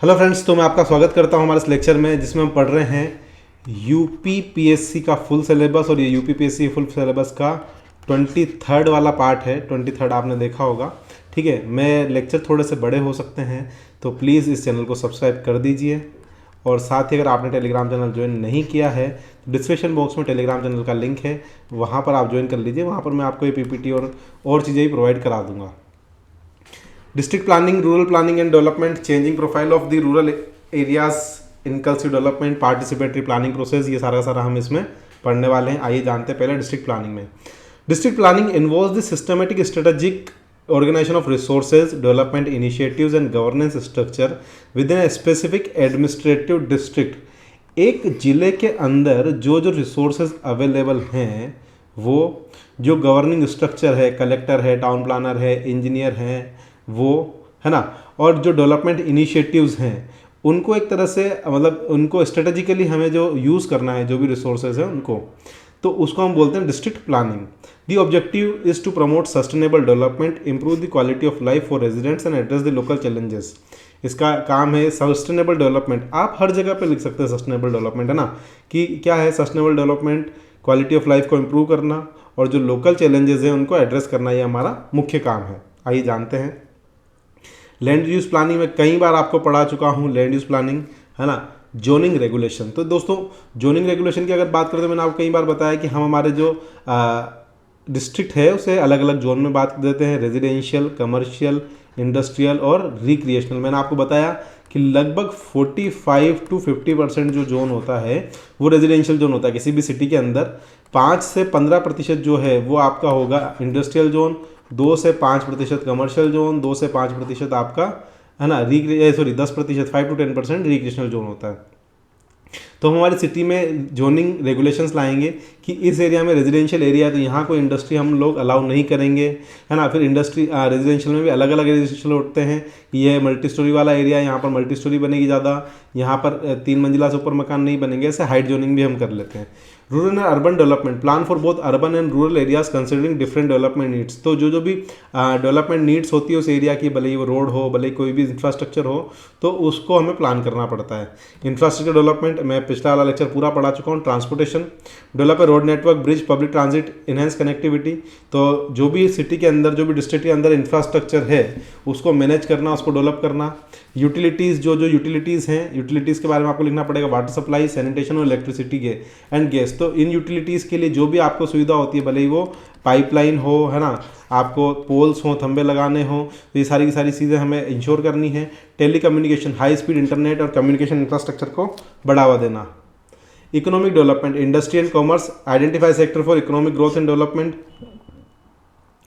Hello friends, तो मैं आपका स्वागत करता हूं हमारे इस लेक्चर में जिसमें हम पढ़ रहे हैं यूपीपीएससी का फुल सिलेबस। और ये यूपीपीएससी फुल सिलेबस का 23rd वाला पार्ट है। 23rd आपने देखा होगा, ठीक है। मैं लेक्चर थोड़े से बड़े हो सकते हैं, तो प्लीज़ इस चैनल को सब्सक्राइब कर दीजिए। और साथ ही अगर आपने टेलीग्राम चैनल ज्वाइन नहीं किया है तो डिस्क्रिप्शन बॉक्स में टेलीग्राम चैनल का लिंक है, वहाँ पर आप ज्वाइन कर लीजिए। वहाँ पर मैं आपको ये पीपीटी और चीज़ें भी प्रोवाइड करा दूँगा। District planning, rural planning and development, changing profile of the rural areas, inclusive development, participatory planning process, ये सारा सारा हम इसमें पढ़ने वाले हैं। आइए जानते हैं पहले डिस्ट्रिक्ट प्लानिंग में। District planning involves the systematic strategic organization of resources, development initiatives and governance structure within a specific administrative district। एक ज़िले के अंदर जो जो रिसोर्सेज अवेलेबल हैं, वो जो गवर्निंग स्ट्रक्चर है, कलेक्टर है, टाउन प्लानर है, इंजीनियर हैं, वो है ना, और जो डेवलपमेंट इनिशिएटिव्स हैं, उनको एक तरह से मतलब उनको स्ट्रेटेजिकली हमें जो यूज़ करना है, जो भी रिसोर्सेज हैं उनको, तो उसको हम बोलते हैं district planning. The objective is to promote sustainable development, improve the quality of life for residents and address the local challenges. इसका काम है सस्टेनेबल डेवलपमेंट। आप हर जगह पे लिख सकते हैं सस्टेनेबल डेवलपमेंट, है ना, कि क्या है sustainable development, quality of life को इम्प्रूव करना और जो लोकल चैलेंजेस हैं उनको एड्रेस करना, ये हमारा मुख्य काम है। आइए जानते हैं। लैंड यूज़ प्लानिंग में कई बार आपको पढ़ा चुका हूँ, लैंड यूज़ प्लानिंग, है ना। जोनिंग रेगुलेशन, तो दोस्तों जोनिंग रेगुलेशन की अगर बात करें तो मैंने आपको कई बार बताया कि हम हमारे जो डिस्ट्रिक्ट है उसे अलग अलग जोन में बात देते हैं, रेजिडेंशियल, कमर्शियल, इंडस्ट्रियल और रिक्रिएशनल। मैंने आपको बताया कि लगभग 45 to 50% जो जोन होता है वो रेजिडेंशियल जोन होता है किसी भी सिटी के अंदर। 5 से 15% जो है वो आपका होगा इंडस्ट्रियल जोन, 2 से 5% कमर्शियल जोन, 2 से 5% आपका, है ना, 10%, 5 to 10% रिक्रिएशनल जोन होता है। तो हम हमारी सिटी में जोनिंग रेगुलेशंस लाएंगे कि इस एरिया में रेजिडेंशियल एरिया है तो यहाँ कोई इंडस्ट्री हम लोग अलाउ नहीं करेंगे, है ना। फिर इंडस्ट्री रेजिडेंशियल में भी अलग अलग रेजिडेंशियल होते हैं कि ये मल्टी स्टोरी वाला एरिया है, यहाँ पर मल्टी स्टोरी बनेगी ज़्यादा, यहाँ पर 3 मंजिला से ऊपर मकान नहीं बनेंगे। ऐसे हाइट जोनिंग भी हम कर लेते हैं। Rural and urban development, plan for both urban and rural areas considering different development needs. तो जो जो भी डेवलपमेंट नीड्स होती है उस एरिया की, भले ही वो रोड हो, भले ही कोई भी इंफ्रास्ट्रक्चर हो, तो उसको हमें प्लान करना पड़ता है। इंफ्रास्ट्रक्चर डेवलपमेंट मैं पिछला वाला लेक्चर पूरा पढ़ा चुका हूँ। Transportation, develop road network, bridge, public transit, enhance connectivity. तो जो भी सिटी के अंदर, जो भी डिस्ट्रिक्ट के अंदर इंफ्रास्ट्रक्चर है उसको मैनेज करना, उसको डेवलप करना। यूटिलिटीज़, जो जो यूटिलिटीज़ हैं, यूटिलिटीज़ के बारे में आपको लिखना पड़ेगा, वाटर सप्लाई, सैनिटेशन और इलेक्ट्रिसिटी के एंड गैस। तो इन यूटिलिटीज़ के लिए जो भी आपको सुविधा होती है, भले ही वो पाइपलाइन हो, है ना, आपको पोल्स हो, थंबे लगाने हो, तो ये सारी की सारी चीज़ें हमें इंश्योर करनी है। Telecommunication, high speed internet और कम्युनिकेशन इंफ्रास्ट्रक्चर को बढ़ावा देना। Economic development, industry and commerce, identify sector for economic growth and development.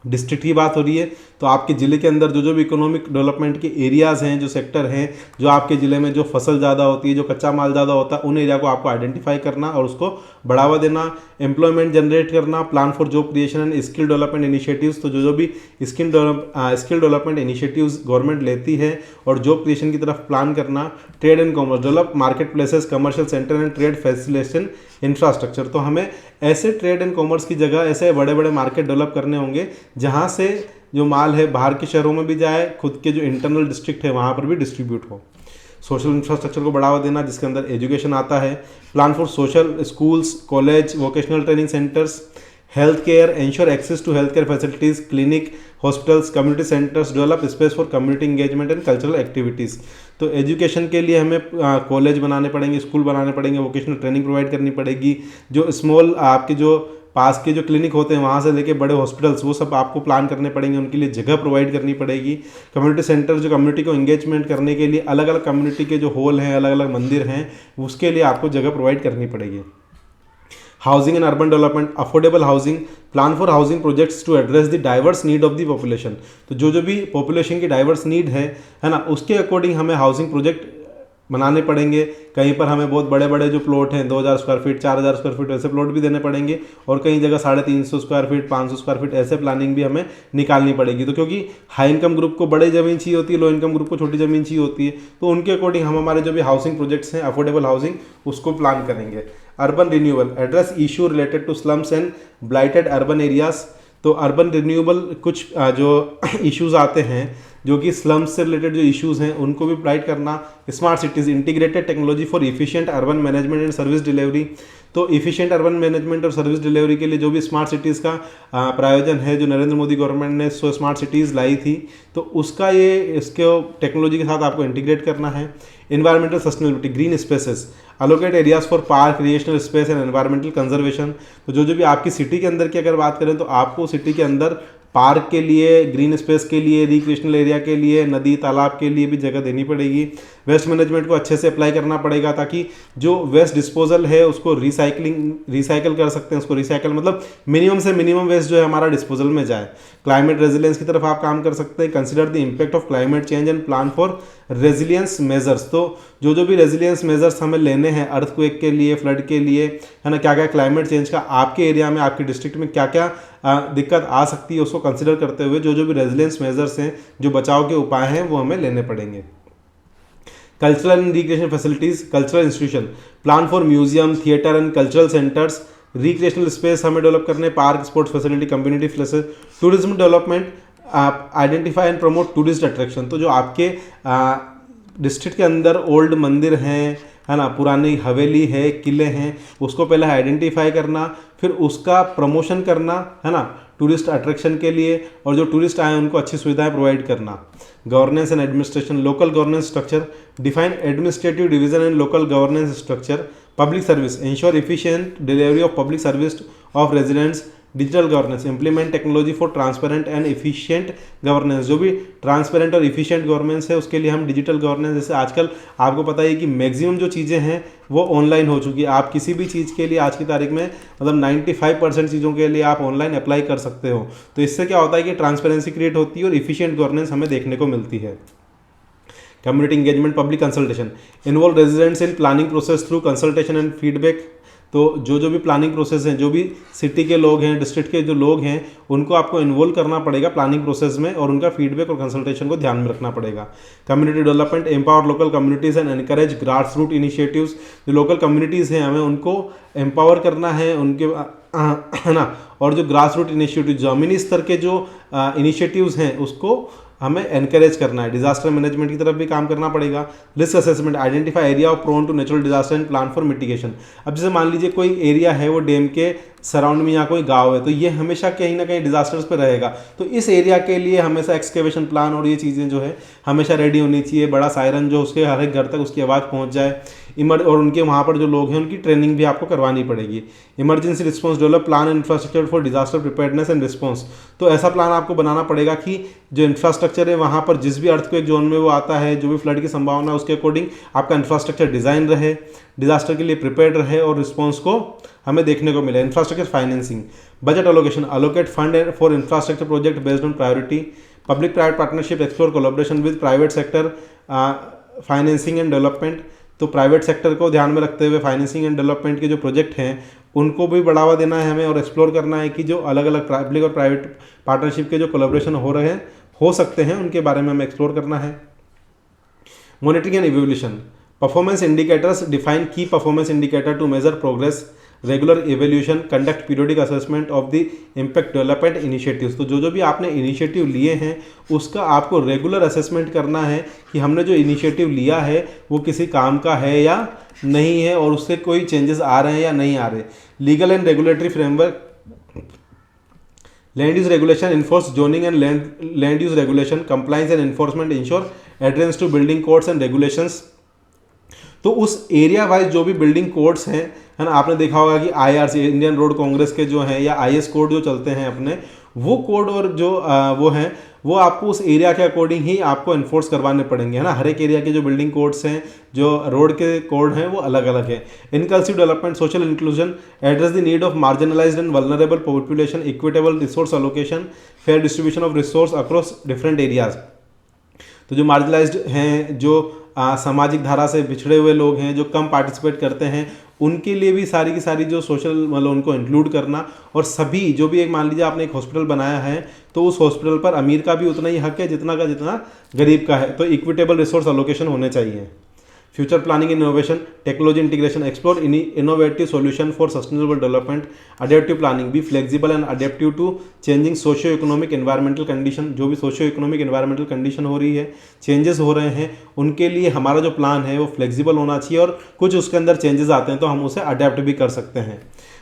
District की बात हो रही है तो आपके ज़िले के अंदर जो जो भी इकोनॉमिक डेवलपमेंट के एरियाज़ हैं, जो सेक्टर हैं, जो आपके ज़िले में जो फसल ज़्यादा होती है, जो कच्चा माल ज़्यादा होता है, उन एरिया को आपको आइडेंटिफाई करना और उसको बढ़ावा देना। एम्प्लॉयमेंट जनरेट करना, plan for job creation and skill development initiatives. तो जो जो भी स्किल डेवलपमेंट इनिशिएटिव्स गवर्नमेंट लेती है और जॉब क्रिएशन की तरफ प्लान करना। Trade and commerce, develop market places, commercial centre and trade facilitation infrastructure. तो हमें ऐसे ट्रेड एंड कॉमर्स की जगह ऐसे बड़े बड़े मार्केट डेवलप करने होंगे जहाँ से जो माल है बाहर के शहरों में भी जाए, खुद के जो इंटरनल डिस्ट्रिक्ट है वहाँ पर भी डिस्ट्रीब्यूट हो। सोशल इंफ्रास्ट्रक्चर को बढ़ावा देना जिसके अंदर एजुकेशन आता है। Plan for social schools, college, vocational training centres, health care, ensure access to health care facilities, clinic, hospitals, community centres, develop space for community engagement and cultural activities. तो education के लिए हमें कॉलेज बनाने पड़ेंगे, school बनाने पड़ेंगे, vocational training provide करनी पड़ेगी। जो स्मॉल आपके जो पास के जो क्लिनिक होते हैं वहाँ से लेके बड़े हॉस्पिटल्स, वो सब आपको प्लान करने पड़ेंगे, उनके लिए जगह प्रोवाइड करनी पड़ेगी। कम्युनिटी सेंटर, जो कम्युनिटी को इंगेजमेंट करने के लिए अलग अलग कम्युनिटी के जो हॉल हैं, अलग अलग मंदिर हैं, उसके लिए आपको जगह प्रोवाइड करनी पड़ेगी। Housing and urban development, affordable housing, plan for housing projects to address the diverse need of the population. तो जो जो भी पॉपुलेशन की डाइवर्स नीड है ना, उसके अकॉर्डिंग हमें हाउसिंग प्रोजेक्ट बनाने पड़ेंगे। कहीं पर हमें बहुत बड़े बड़े जो प्लॉट हैं 2000 स्क्वायर फीट, 4000 स्क्वायर फीट, ऐसे प्लॉट भी देने पड़ेंगे। और कई जगह 350 स्क्वायर फीट, 500 स्क्वायर फीट, ऐसे प्लानिंग भी हमें निकालनी पड़ेगी। तो क्योंकि हाई इनकम ग्रुप को बड़ी ज़मीन चाहिए होती है, लो इनकम ग्रुप को छोटी ज़मीन चाहिए होती है, तो उनके अकॉर्डिंग हम हमारे जो भी हाउसिंग प्रोजेक्ट्स हैं, अफोर्डेबल हाउसिंग, उसको प्लान करेंगे। Urban renewal, address issue related to slums and blighted urban areas. तो अर्बन रिन्यूएबल कुछ जो इश्यूज आते हैं जो कि स्लम्स से रिलेटेड जो इश्यूज़ हैं उनको भी प्रोवाइड करना। Smart cities, integrated technology for efficient urban management and service delivery, तो इफिशिएंट अर्बन मैनेजमेंट और सर्विस डिलीवरी के लिए जो भी स्मार्ट सिटीज़ का प्रायोजन है, जो नरेंद्र मोदी गवर्नमेंट ने सो स्मार्ट सिटीज़ लाई थी, तो उसका ये इसके टेक्नोलॉजी के साथ आपको इंटीग्रेट करना है। Environmental sustainability, green spaces, allocate areas for park, creational space and environmental conservation, तो जो भी आपकी सिटी के अंदर की अगर बात करें तो आपको सिटी के अंदर पार्क के लिए, ग्रीन स्पेस के लिए, रिक्रिएशनल एरिया के लिए, नदी तालाब के लिए भी जगह देनी पड़ेगी। वेस्ट मैनेजमेंट को अच्छे से अप्लाई करना पड़ेगा ताकि जो वेस्ट डिस्पोजल है उसको रिसाइकल कर सकते हैं, उसको रिसाइकल मतलब मिनिमम से मिनिमम वेस्ट जो है हमारा डिस्पोजल में जाए। क्लाइमेट रेजिलियंस की तरफ आप काम कर सकते हैं। Consider the impact of climate change and plan for resilience measures, तो जो भी रेजिलियंस मेजर्स हमें लेने हैं अर्थक्वेक के लिए, फ्लड के लिए, है ना, क्या क्या क्लाइमेट चेंज का आपके एरिया में, आपके डिस्ट्रिक्ट में क्या क्या दिक्कत आ सकती है, उसको कंसिडर करते हुए जो भी रेजिलियंस मेजर्स हैं, जो बचाव के उपाय हैं, वो हमें लेने पड़ेंगे। Cultural and recreation facilities, cultural institution, plan for museum, theatre and cultural centres, recreational space हमें डेवलप करने, park, sports facility, community places, tourism development, आप identify and promote tourist attraction, तो जो आपके डिस्ट्रिक्ट के अंदर ओल्ड मंदिर हैं, है ना, पुरानी हवेली है, किले हैं, उसको पहले आइडेंटिफाई करना, फिर उसका प्रमोशन करना, है ना, टूरिस्ट अट्रैक्शन के लिए, और जो टूरिस्ट आए उनको अच्छी सुविधाएं प्रोवाइड करना। Governance and administration, local governance structure, define administrative division and local governance structure, public service, ensure efficient delivery of public service of residents, digital governance, implement technology for transparent and efficient governance, जो भी transparent और efficient governance है उसके लिए हम digital governance, जैसे आजकल आपको पता है कि मैक्सिमम जो चीज़ें हैं वो ऑनलाइन हो चुकी है। आप किसी भी चीज़ के लिए आज की तारीख में मतलब 95% चीज़ों के लिए आप ऑनलाइन अप्लाई कर सकते हो, तो इससे क्या होता है कि ट्रांसपेरेंसी क्रिएट होती है और एफिशिएंट गवर्नेंस हमें देखने को मिलती है। Community engagement, public consultation, involve residents in planning process through consultation and feedback, तो जो भी प्लानिंग प्रोसेस हैं, जो भी सिटी के लोग हैं, डिस्ट्रिक्ट के जो लोग हैं, उनको आपको इन्वॉल्व करना पड़ेगा प्लानिंग प्रोसेस में और उनका फीडबैक और कंसल्टेशन को ध्यान में रखना पड़ेगा। Community development, empower local communities and encourage grass root initiatives, जो लोकल कम्युनिटीज़ हैं हमें उनको एम्पावर करना है, उनके है ना, और जो ग्रास रूट इनिशिएटिव, ज़मीनी स्तर के जो इनिशिएटिव्स हैं उसको हमें एनकरेज करना है। डिजास्टर मैनेजमेंट की तरफ भी काम करना पड़ेगा। Risk assessment, identify area of prone to natural disaster and plan for mitigation, अब जैसे मान लीजिए कोई एरिया है वो डैम के सराउंड में या कोई गांव है, तो ये हमेशा कहीं ना कहीं डिजास्टर्स पे रहेगा, तो इस एरिया के लिए हमेशा एक्सकेवेशन प्लान और ये चीज़ें जो है हमेशा रेडी होनी चाहिए। बड़ा सायरन जो उसके हर एक घर तक उसकी आवाज़ पहुंच जाए, और उनके वहाँ पर जो लोग हैं उनकी ट्रेनिंग भी आपको करवानी पड़ेगी। Emergency response, develop plan and infrastructure for disaster preparedness and response, तो ऐसा प्लान आपको बनाना पड़ेगा कि जो इंफ्रास्ट्रक्चर है वहाँ पर जिस भी अर्थक्वेक जोन में वो आता है, जो भी फ्लड की संभावना है उसके अकॉर्डिंग आपका इंफ्रास्ट्रक्चर डिज़ाइन रहे, डिजास्टर के लिए प्रिपेयर्ड रहे और रिस्पॉन्स को हमें देखने को मिले। Infrastructure financing, budget allocation, allocate fund for infrastructure project based on priority, public private partnership, explore collaboration with private sector, financing and development, तो प्राइवेट सेक्टर को ध्यान में रखते हुए फाइनेंसिंग एंड डेवलपमेंट के जो प्रोजेक्ट हैं उनको भी बढ़ावा देना है हमें, और एक्सप्लोर करना है कि जो अलग अलग पब्लिक और प्राइवेट पार्टनरशिप के जो कोलैबोरेशन हो सकते हैं उनके बारे में हमें एक्सप्लोर करना है। Monitoring and evaluation, performance indicators, define key performance indicator to measure progress, regular evaluation, conduct periodic assessment of the impact development initiatives, तो जो भी आपने इनिशिएटिव लिए हैं उसका आपको रेगुलर असेसमेंट करना है कि हमने जो इनिशिएटिव लिया है वो किसी काम का है या नहीं है और उससे कोई चेंजेस आ रहे हैं या नहीं आ रहे। Legal and regulatory framework, land use regulation, enforce zoning and land use regulation, compliance and enforcement, ensure adherence to building codes and regulations, तो उस एरिया वाइज जो भी बिल्डिंग कोड्स हैं, है ना, आपने देखा होगा कि IRC इंडियन रोड कांग्रेस के जो हैं या IS कोड जो चलते हैं अपने, वो कोड और जो वो हैं वो आपको उस एरिया के अकॉर्डिंग ही आपको इन्फोर्स करवाने पड़ेंगे, है ना। हर एक एरिया के जो बिल्डिंग कोड्स हैं, जो रोड के कोड हैं वो अलग अलग हैं। Inclusive development, social inclusion, address the need of marginalised and vulnerable population, equitable resource allocation, fair distribution of resource across different areas, तो जो मार्जिनलाइज्ड हैं, जो सामाजिक धारा से पिछड़े हुए लोग हैं, जो कम पार्टिसिपेट करते हैं, उनके लिए भी सारी की सारी जो सोशल मतलब उनको इंक्लूड करना, और सभी जो भी एक मान लीजिए आपने एक हॉस्पिटल बनाया है तो उस हॉस्पिटल पर अमीर का भी उतना ही हक है जितना का जितना गरीब का है, तो इक्विटेबल रिसोर्स एलोकेशन होने चाहिए। Future planning in innovation, technology integration, explore innovative solution for sustainable development, adaptive planning, be flexible and adaptive to changing socio economic environmental condition. जो भी सोशियो इकोनॉमिक एनवायरमेंटल कंडीशन हो रही है, changes हो रहे हैं, उनके लिए हमारा जो प्लान है वो फ्लेक्सिबल होना चाहिए और कुछ उसके अंदर चेंजेस आते हैं तो हम उसे अडेप्ट भी कर सकते हैं।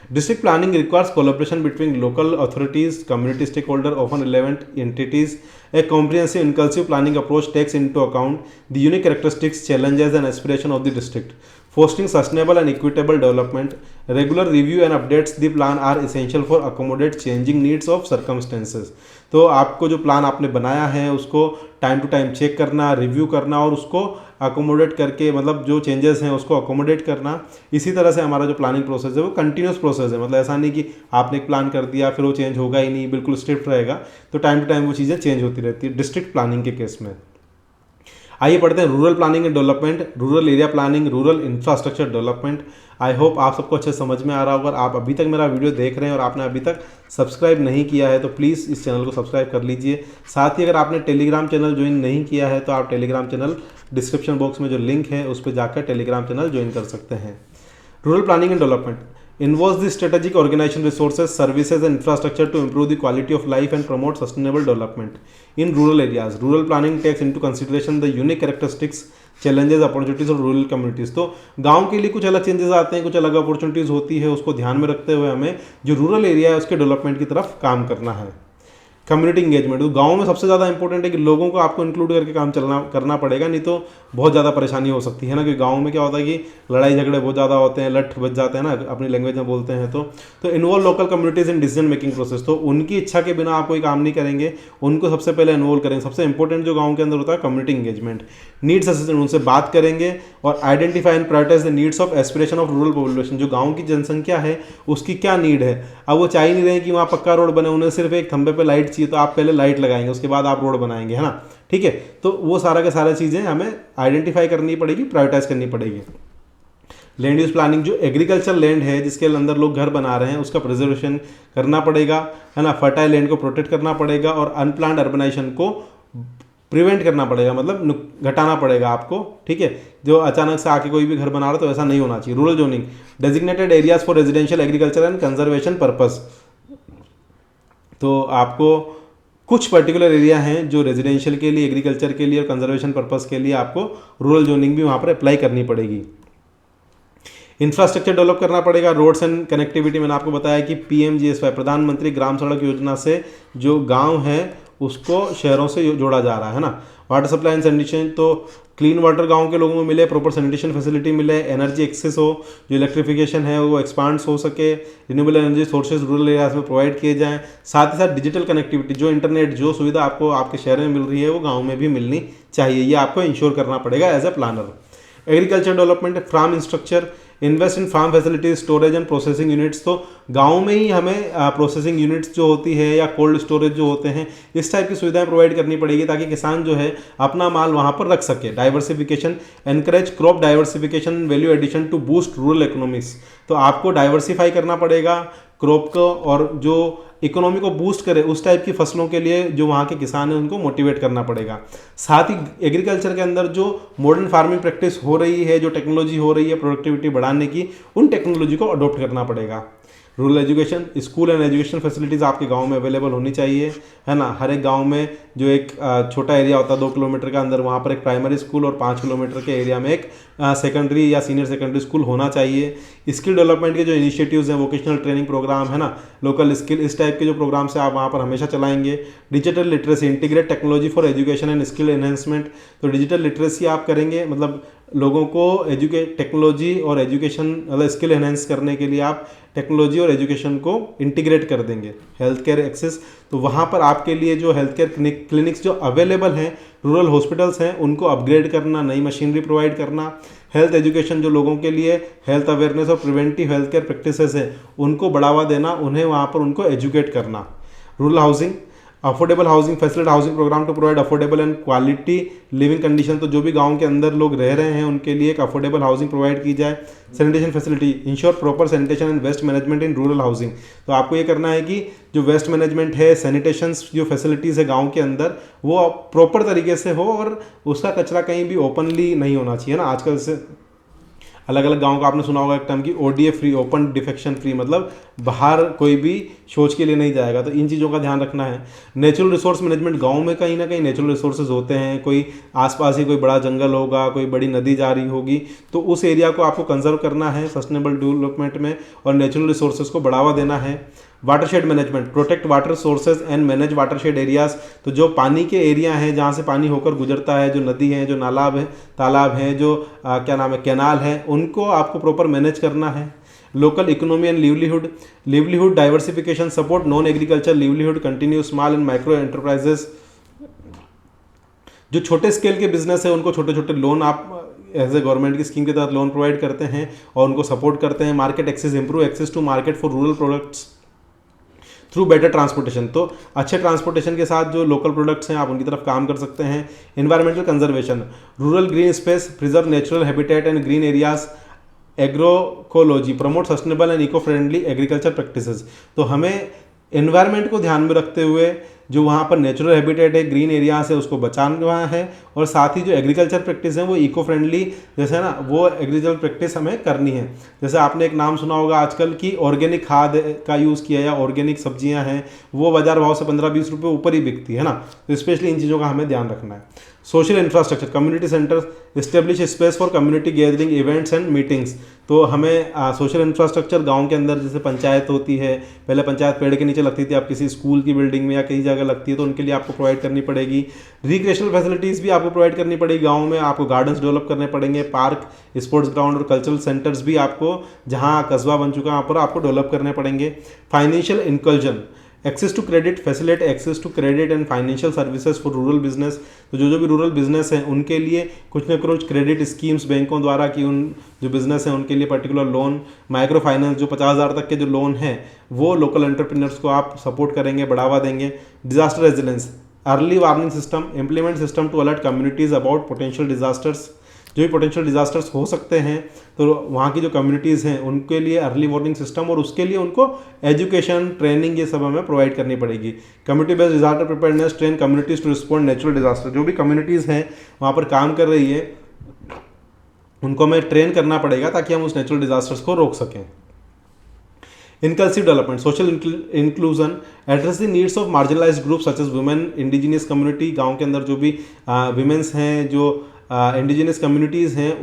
District planning requires collaboration between local authorities, community stakeholders, often relevant entities. A comprehensive inclusive planning approach takes into account the unique characteristics, challenges, and aspirations of the district, fostering sustainable and equitable development. Regular review and updates the plan are essential for accommodate changing needs of circumstances. तो आपको जो plan आपने बनाया है उसको time to time check करना, review करना और उसको अकोमोडेट करके, मतलब जो चेंजेस हैं उसको अकोमोडेट करना। इसी तरह से हमारा जो प्लानिंग प्रोसेस है वो कंटिन्यूस प्रोसेस है, मतलब ऐसा नहीं कि आपने एक प्लान कर दिया फिर वो चेंज होगा ही नहीं, बिल्कुल स्ट्रिक्ट रहेगा। तो टाइम टू टाइम वो चीज़ें चेंज होती रहती है डिस्ट्रिक्ट प्लानिंग के केस में। आइए पढ़ते हैं rural planning and development, rural area planning, rural infrastructure development. I hope आप सबको अच्छे समझ में आ रहा होगा। आप अभी तक मेरा वीडियो देख रहे हैं और आपने अभी तक सब्सक्राइब नहीं किया है तो प्लीज़ इस चैनल को सब्सक्राइब कर लीजिए। साथ ही अगर आपने टेलीग्राम चैनल ज्वाइन नहीं किया है तो आप टेलीग्राम चैनल डिस्क्रिप्शन बॉक्स में जो लिंक है उस पर जाकर टेलीग्राम चैनल ज्वाइन कर सकते हैं। Rural planning and development involves the strategic organization, resources, services and infrastructure to improve the quality of life and promote sustainable development in rural areas. Rural planning takes into consideration the unique characteristics, challenges, opportunities of rural communities. तो गांव के लिए कुछ अलग changes आते हैं, कुछ अलग अपॉर्चुनिटीज़ होती है, उसको ध्यान में रखते हुए हमें जो रूरल एरिया है उसके डेवलपमेंट की तरफ काम करना है। कम्युनिटी इंगेजमेंट, तो गाँव में सबसे ज़्यादा इंपॉर्टेंट है कि लोगों को आपको इंक्लूड करके काम करना पड़ेगा, नहीं तो बहुत ज़्यादा परेशानी हो सकती है ना। क्योंकि गाँव में क्या होता है कि लड़ाई झगड़े बहुत ज़्यादा होते हैं, लठ बच जाते हैं ना, अपनी लैंग्वेज में बोलते हैं। तो involve local communities in decision making process, तो उनकी इच्छा के बिना आप कोई काम नहीं करेंगे, उनको सबसे पहले इन्वॉल्व करेंगे। सबसे इंपॉर्टेंट जो गाँव के अंदर होता है कम्युनिटी इंगेजमेंट, नीड्स असेसमेंट, उनसे बात करेंगे और identify and prioritise the needs of aspiration of rural population. जो गाँव की जनसंख्या है उसकी क्या नीड है। अब वो चाह ही नहीं रहे कि वहाँ पक्का रोड बने, उन्हें सिर्फ एक खंबे पे लाइट चाहिए, तो आप पहले लाइट लगाएंगे उसके बाद आप रोड बनाएंगे, है ना। ठीक है, तो वो सारा के सारा चीज़ें हमें आइडेंटिफाई करनी पड़ेगी, प्रायोरिटाइज करनी पड़ेगी। लैंड यूज प्लानिंग, जो एग्रीकल्चर लैंड है जिसके अंदर लोग घर बना रहे हैं उसका प्रिजर्वेशन करना पड़ेगा, है ना। फर्टाइल लैंड को प्रोटेक्ट करना पड़ेगा और अनप्लान्ड अर्बनाइजेशन को प्रिवेंट करना पड़ेगा, मतलब घटाना पड़ेगा आपको। ठीक है, जो अचानक से आके कोई भी घर बना रहा है तो ऐसा नहीं होना चाहिए। Rural zoning, designated areas for residential, agriculture and conservation purpose, तो आपको कुछ पर्टिकुलर एरिया हैं जो रेजिडेंशियल के लिए, एग्रीकल्चर के लिए और कंजर्वेशन पर्पस के लिए आपको रूरल जोनिंग भी वहाँ पर अप्लाई करनी पड़ेगी। इंफ्रास्ट्रक्चर डेवलप करना पड़ेगा, रोड्स एंड कनेक्टिविटी। मैंने आपको बताया कि PMGSY, प्रधानमंत्री ग्राम सड़क योजना से जो गांव है उसको शहरों से जोड़ा जा रहा है ना। वाटर सप्लाई एंड सैनिटेशन, तो क्लीन वाटर गांव के लोगों को मिले, प्रॉपर सैनिटेशन फैसिलिटी मिले, एनर्जी एक्सेस हो, जो इलेक्ट्रिफिकेशन है वो एक्सपांड हो सके, renewable energy sources rural areas में प्रोवाइड किए जाएं। साथ ही साथ डिजिटल कनेक्टिविटी, जो इंटरनेट जो सुविधा आपको आपके शहर में मिल रही है वो गाँव में भी मिलनी चाहिए, ये आपको इंश्योर करना पड़ेगा as a planner. Agriculture development, farm infrastructure, invest in farm facilities, storage and processing units, तो गाँव में ही हमें प्रोसेसिंग यूनिट्स जो होती है या कोल्ड स्टोरेज जो होते हैं इस टाइप की सुविधाएं प्रोवाइड करनी पड़ेगी ताकि किसान जो है अपना माल वहाँ पर रख सके। Diversification, encourage crop diversification, value addition to boost rural economics, तो आपको डाइवर्सिफाई करना पड़ेगा क्रॉप को और जो इकोनॉमी को बूस्ट करे उस टाइप की फसलों के लिए जो वहाँ के किसान हैं उनको मोटिवेट करना पड़ेगा। साथ ही एग्रीकल्चर के अंदर जो मॉडर्न फार्मिंग प्रैक्टिस हो रही है, जो टेक्नोलॉजी हो रही है प्रोडक्टिविटी बढ़ाने की, उन टेक्नोलॉजी को अडॉप्ट करना पड़ेगा। Rural education, school and education facilities आपके गांव में अवेलेबल होनी चाहिए, है ना। हर एक गांव में जो एक छोटा एरिया होता है 2 किलोमीटर का अंदर, वहाँ पर एक प्राइमरी स्कूल और 5 किलोमीटर के एरिया में एक सेकेंडरी या सीनियर सेकेंडरी स्कूल होना चाहिए। स्किल डेवलपमेंट के जो इनिशिएटिव्स हैं, वोकेशनल ट्रेनिंग प्रोग्राम, है ना, लोकल स्किल, इस टाइप के जो प्रोग्राम से आप वहाँ पर हमेशा चलाएंगे। Digital literacy, integrate technology for education and skill enhancement, तो डिजिटल लिटरेसी आप करेंगे, मतलब लोगों को टेक्नोलॉजी और एजुकेशन मतलब स्किल एनहेंस करने के लिए आप टेक्नोलॉजी और एजुकेशन को इंटीग्रेट कर देंगे। हेल्थ केयर एक्सेस, तो वहाँ पर आपके लिए जो हेल्थ केयर क्लिनिक्स जो अवेलेबल हैं, रूरल हॉस्पिटल्स हैं, उनको अपग्रेड करना, नई मशीनरी प्रोवाइड करना। हेल्थ एजुकेशन, जो लोगों के लिए हेल्थ अवेयरनेस और प्रिवेंटिव हेल्थ केयर प्रैक्टिसेस हैं उनको बढ़ावा देना, उन्हें वहाँ पर उनको एजुकेट करना। Rural housing, affordable housing facility housing programme to provide affordable and quality living condition, तो जो भी गांव के अंदर लोग रह रहे हैं उनके लिए एक अफोर्डेबल हाउसिंग प्रोवाइड की जाए। Sanitation facility, ensure proper sanitation and waste management in rural housing, तो आपको ये करना है कि जो वेस्ट मैनेजमेंट है, सैनिटेशन जो फैसिलिटीज़ है गाँव के अंदर वो प्रॉपर तरीके से हो और उसका कचरा कहीं भी ओपनली नहीं होना चाहिए ना। आजकल से अलग अलग गाँव का आपने सुना होगा एक टर्म की ODF free, open defection free, मतलब बाहर कोई भी शौच के लिए नहीं जाएगा। तो इन चीज़ों का ध्यान रखना है। नेचुरल रिसोर्स मैनेजमेंट, गांव में कहीं ना कहीं नेचुरल रिसोर्सेज होते हैं, कोई आसपास ही कोई बड़ा जंगल होगा, कोई बड़ी नदी जा रही होगी, तो उस एरिया को आपको कंजर्व करना है सस्टेनेबल डेवलपमेंट में और नेचुरल रिसोर्सेज को बढ़ावा देना है। Watershed management, protect water sources and manage watershed areas, तो जो पानी के एरिया हैं जहाँ से पानी होकर गुजरता है, जो नदी है, जो तालाब हैं, जो क्या नाम है, कैनाल है, उनको आपको प्रॉपर मैनेज करना है। Local economy and livelihood diversification, support non agriculture livelihood, continue small and micro enterprises, जो छोटे स्केल के बिजनेस है उनको छोटे छोटे लोन आप एज ए गवर्नमेंट की स्कीम के तहत लोन प्रोवाइड करते हैं और उनको सपोर्ट करते हैं। Market access, improve access to market for rural products through better transportation, तो अच्छे ट्रांसपोर्टेशन के साथ जो लोकल प्रोडक्ट्स हैं आप उनकी तरफ काम कर सकते हैं। Environmental conservation, rural green space, preserve natural habitat and green areas, agroecology, promote sustainable and eco friendly agriculture practices, तो हमें एनवायरनमेंट को ध्यान में रखते हुए जो वहाँ पर नेचुरल हैबिटेट है, ग्रीन एरियाज है, उसको बचाना है और साथ ही जो एग्रीकल्चर प्रैक्टिस है वो इको फ्रेंडली जैसे ना वो एग्रीकल्चर प्रैक्टिस हमें करनी है। जैसे आपने एक नाम सुना होगा आजकल की ऑर्गेनिक खाद का यूज़ किया या ऑर्गेनिक सब्जियां हैं वो बाजार भाव से 15-20 रुपये ऊपर ही बिकती है ना, तो स्पेशली इन चीज़ों का हमें ध्यान रखना है। Social infrastructure, community centre, establish space for community gathering events and meetings, तो हमें सोशल इंफ्रास्ट्रक्चर गांव के अंदर जैसे पंचायत होती है, पहले पंचायत पेड़ के नीचे लगती थी, अब किसी स्कूल की बिल्डिंग में या कई जगह लगती है तो उनके लिए आपको प्रोवाइड करनी पड़ेगी। रिक्रिएशनल फैसिलिटीज़ भी आपको प्रोवाइड करनी पड़ेगी, गाँव में आपको गार्डन्स डेवलप करने पड़ेंगे, पार्क, स्पोर्ट्स ग्राउंड और कल्चरल सेंटर्स भी आपको जहाँ कस्बा बन चुका है वहाँ पर आपको डेवलप करने पड़ेंगे। Financial inclusion, access to credit, facilitate access to credit and financial services for rural business, तो जो भी रूरल बिजनेस हैं उनके लिए कुछ न कुछ क्रेडिट स्कीम्स बैंकों द्वारा की उन जो बिजनेस हैं उनके लिए पर्टिकुलर लोन, माइक्रो फाइनेंस, जो 50,000 तक के जो लोन हैं वो लोकल एंटरप्रेन्योर्स को आप सपोर्ट करेंगे, बढ़ावा देंगे। Disaster resilience, early warning system, implement system to alert communities about potential disasters, जो भी पोटेंशियल डिजास्टर्स हो सकते हैं तो वहाँ की जो कम्युनिटीज़ हैं उनके लिए अर्ली वार्निंग सिस्टम और उसके लिए उनको एजुकेशन, ट्रेनिंग, ये सब हमें प्रोवाइड करनी पड़ेगी। Community based disaster preparedness, train communities to respond natural disaster, जो भी कम्युनिटीज़ हैं वहाँ पर काम कर रही है उनको हमें ट्रेन करना पड़ेगा ताकि हम उस नेचुरल डिजास्टर्स को रोक सकें। Inclusive development, social inclusion, address the needs of marginalized groups such as women, indigenous community, गांव के अंदर जो भी women's हैं, जो इंडिजिनियस कम्युनिटीज़ हैं